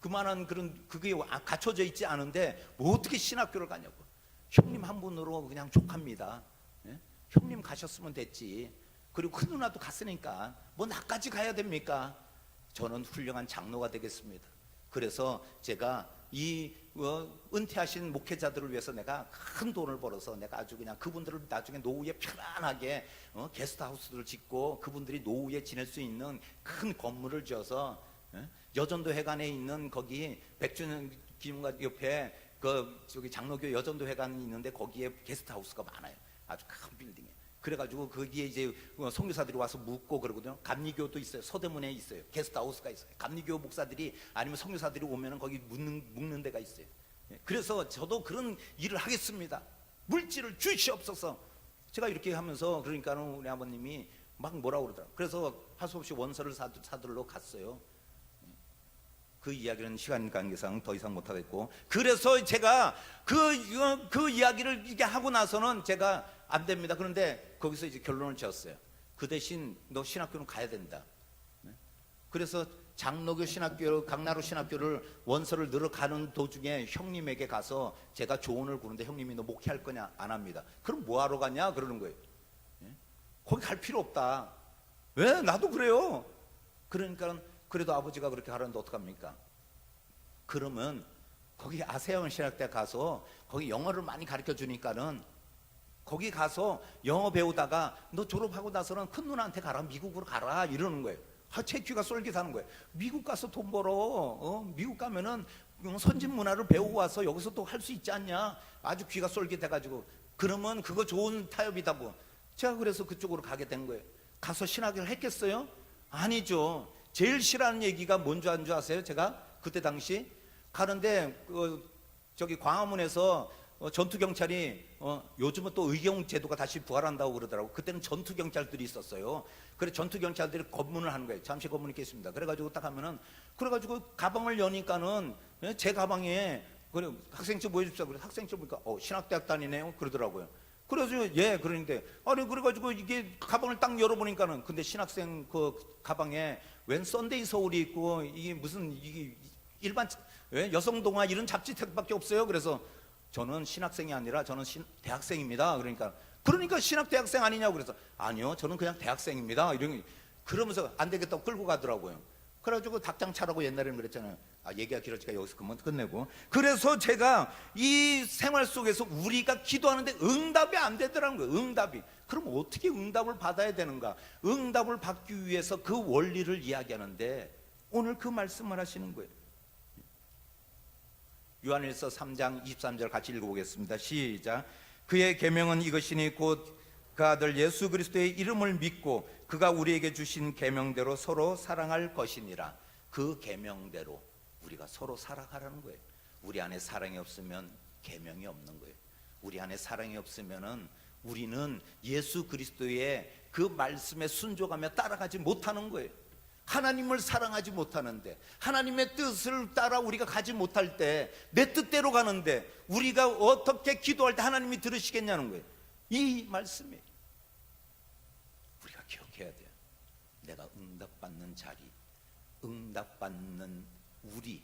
그만한 그게 갖춰져 있지 않은데 뭐 어떻게 신학교를 가냐고. 형님 한 분으로 그냥 족합니다. 예? 형님 가셨으면 됐지. 그리고 큰 누나도 갔으니까 뭐 나까지 가야 됩니까? 저는 훌륭한 장로가 되겠습니다. 그래서 제가 이 은퇴하신 목회자들을 위해서 내가 큰 돈을 벌어서 내가 아주 그냥 그분들을 나중에 노후에 편안하게 게스트하우스를 짓고 그분들이 노후에 지낼 수 있는 큰 건물을 지어서, 여전도 회관에 있는 거기 백주년 기념관 옆에 저기 장로교 여전도 회관이 있는데 거기에 게스트하우스가 많아요. 아주 큰 빌딩에. 그래가지고 거기에 이제 선교사들이 와서 묵고 그러거든요. 감리교도 있어요. 서대문에 있어요. 게스트하우스가 있어요. 감리교 목사들이 아니면 선교사들이 오면은 거기 묵는 데가 있어요. 그래서 저도 그런 일을 하겠습니다. 물질을 주시옵소서. 제가 이렇게 하면서 그러니까 우리 아버님이 막 뭐라고 그러더라고요. 그래서 할 수 없이 원서를 사들러 갔어요. 그 이야기는 시간 관계상 더 이상 못하겠고, 그래서 제가 그 이야기를 이게 하고 나서는 제가 안 됩니다. 그런데 거기서 이제 결론을 지었어요. 그 대신 너 신학교는 가야 된다. 그래서 장로교 신학교, 강나루 신학교를 원서를 늘어가는 도중에 형님에게 가서 제가 조언을 구는데 형님이 너 목회할 거냐? 안 합니다. 그럼 뭐하러 가냐? 그러는 거예요. 거기 갈 필요 없다. 왜? 나도 그래요. 그러니까 그래도 아버지가 그렇게 하라는데 어떡합니까? 그러면 거기 아세아원 신학대 가서 거기 영어를 많이 가르쳐 주니까는 거기 가서 영어 배우다가 너 졸업하고 나서는 큰 누나한테 가라, 미국으로 가라 이러는 거예요. 제 귀가 쏠깃하는 거예요. 미국 가서 돈 벌어. 미국 가면은 선진 문화를 배우고 와서 여기서 또 할 수 있지 않냐. 아주 귀가 쏠깃해가지고 그러면 그거 좋은 타협이다고. 제가 그래서 그쪽으로 가게 된 거예요. 가서 신학을 했겠어요? 아니죠. 제일 싫어하는 얘기가 뭔지 아세요? 제가 그때 당시 가는데 저기 광화문에서 전투경찰이 요즘은 또 의경 제도가 다시 부활한다고 그러더라고. 그때는 전투경찰들이 있었어요. 그래 전투경찰들이 검문을 하는 거예요. 잠시 검문 있겠습니다. 그래가지고 딱 하면은 그래가지고 가방을 여니까는 제 가방에 그래 학생증 보여줍시다. 그래 학생증 보니까 신학대학 다니네요 그러더라고요. 그래서 예 그러는데 아니 그래가지고 이게 가방을 딱 열어보니까는 근데 신학생 그 가방에 웬 썬데이 서울이 있고 이게 무슨 이게 일반 여성 동화 이런 잡지책밖에 없어요. 그래서 저는 신학생이 아니라 저는 대학생입니다. 그러니까 신학대학생 아니냐고. 그래서 아니요 저는 그냥 대학생입니다. 그러면서 안 되겠다고 끌고 가더라고요. 그래가지고 닭장 차라고 옛날에는 그랬잖아요. 얘기가 길어지니까 여기서 그만 끝내고. 그래서 제가 이 생활 속에서 우리가 기도하는데 응답이 안 되더라는 거예요. 응답이. 그럼 어떻게 응답을 받아야 되는가? 응답을 받기 위해서 그 원리를 이야기하는데 오늘 그 말씀을 하시는 거예요. 요한일서 3장 23절 같이 읽어보겠습니다. 시작. 그의 계명은 이것이니 곧 그 아들 예수 그리스도의 이름을 믿고 그가 우리에게 주신 계명대로 서로 사랑할 것이니라. 그 계명대로 우리가 서로 살아가라는 거예요. 우리 안에 사랑이 없으면 계명이 없는 거예요. 우리 안에 사랑이 없으면은 우리는 예수 그리스도의 그 말씀에 순종하며 따라가지 못하는 거예요. 하나님을 사랑하지 못하는데 하나님의 뜻을 따라 우리가 가지 못할 때 내 뜻대로 가는데 우리가 어떻게 기도할 때 하나님이 들으시겠냐는 거예요. 이 말씀이 우리가 기억해야 돼요. 내가 응답받는 자리, 응답받는 우리,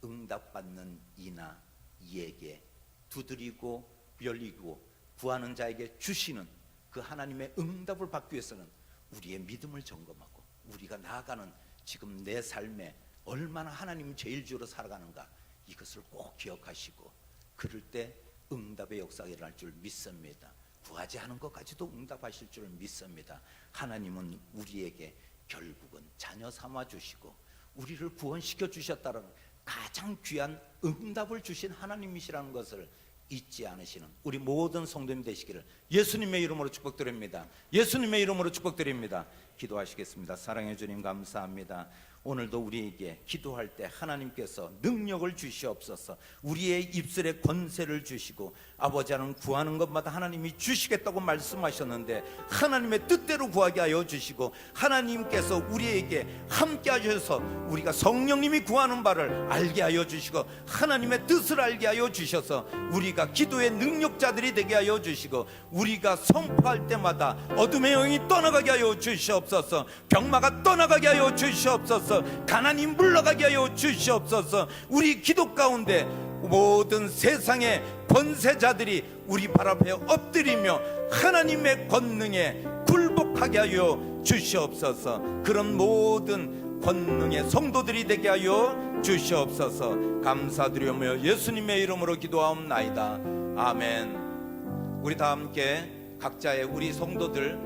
응답받는 이나 이에게 두드리고 열리고 구하는 자에게 주시는 그 하나님의 응답을 받기 위해서는 우리의 믿음을 점검하고 우리가 나아가는 지금 내 삶에 얼마나 하나님 제일 주로 살아가는가 이것을 꼭 기억하시고 그럴 때 응답의 역사가 일어날 줄 믿습니다. 구하지 않은 것까지도 응답하실 줄 믿습니다. 하나님은 우리에게 결국은 자녀 삼아 주시고 우리를 구원시켜 주셨다는 가장 귀한 응답을 주신 하나님이시라는 것을 잊지 않으시는 우리 모든 성도님 되시기를 예수님의 이름으로 축복드립니다. 예수님의 이름으로 축복드립니다. 기도하시겠습니다. 사랑해 주님 감사합니다. 오늘도 우리에게 기도할 때 하나님께서 능력을 주시옵소서. 우리의 입술에 권세를 주시고 아버지 하나님 구하는 것마다 하나님이 주시겠다고 말씀하셨는데 하나님의 뜻대로 구하게 하여 주시고 하나님께서 우리에게 함께 하셔서 우리가 성령님이 구하는 바를 알게 하여 주시고 하나님의 뜻을 알게 하여 주셔서 우리가 기도의 능력자들이 되게 하여 주시고 우리가 선포할 때마다 어둠의 영이 떠나가게 하여 주시옵소서. 병마가 떠나가게 하여 주시옵소서. 가난이 물러가게 하여 주시옵소서. 우리 기도 가운데 모든 세상의 권세자들이 우리 발 앞에 엎드리며 하나님의 권능에 굴복하게 하여 주시옵소서. 그런 모든 권능의 성도들이 되게 하여 주시옵소서. 감사드리며 예수님의 이름으로 기도하옵나이다. 아멘. 우리 다 함께 각자의 우리 성도들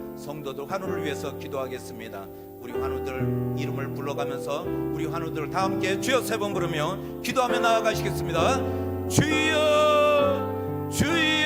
환우를 위해서 기도하겠습니다. 우리 환우들 이름을 불러가면서 우리 환우들 다 함께 주여 세 번 부르며 기도하며 나아가시겠습니다. 주여 주여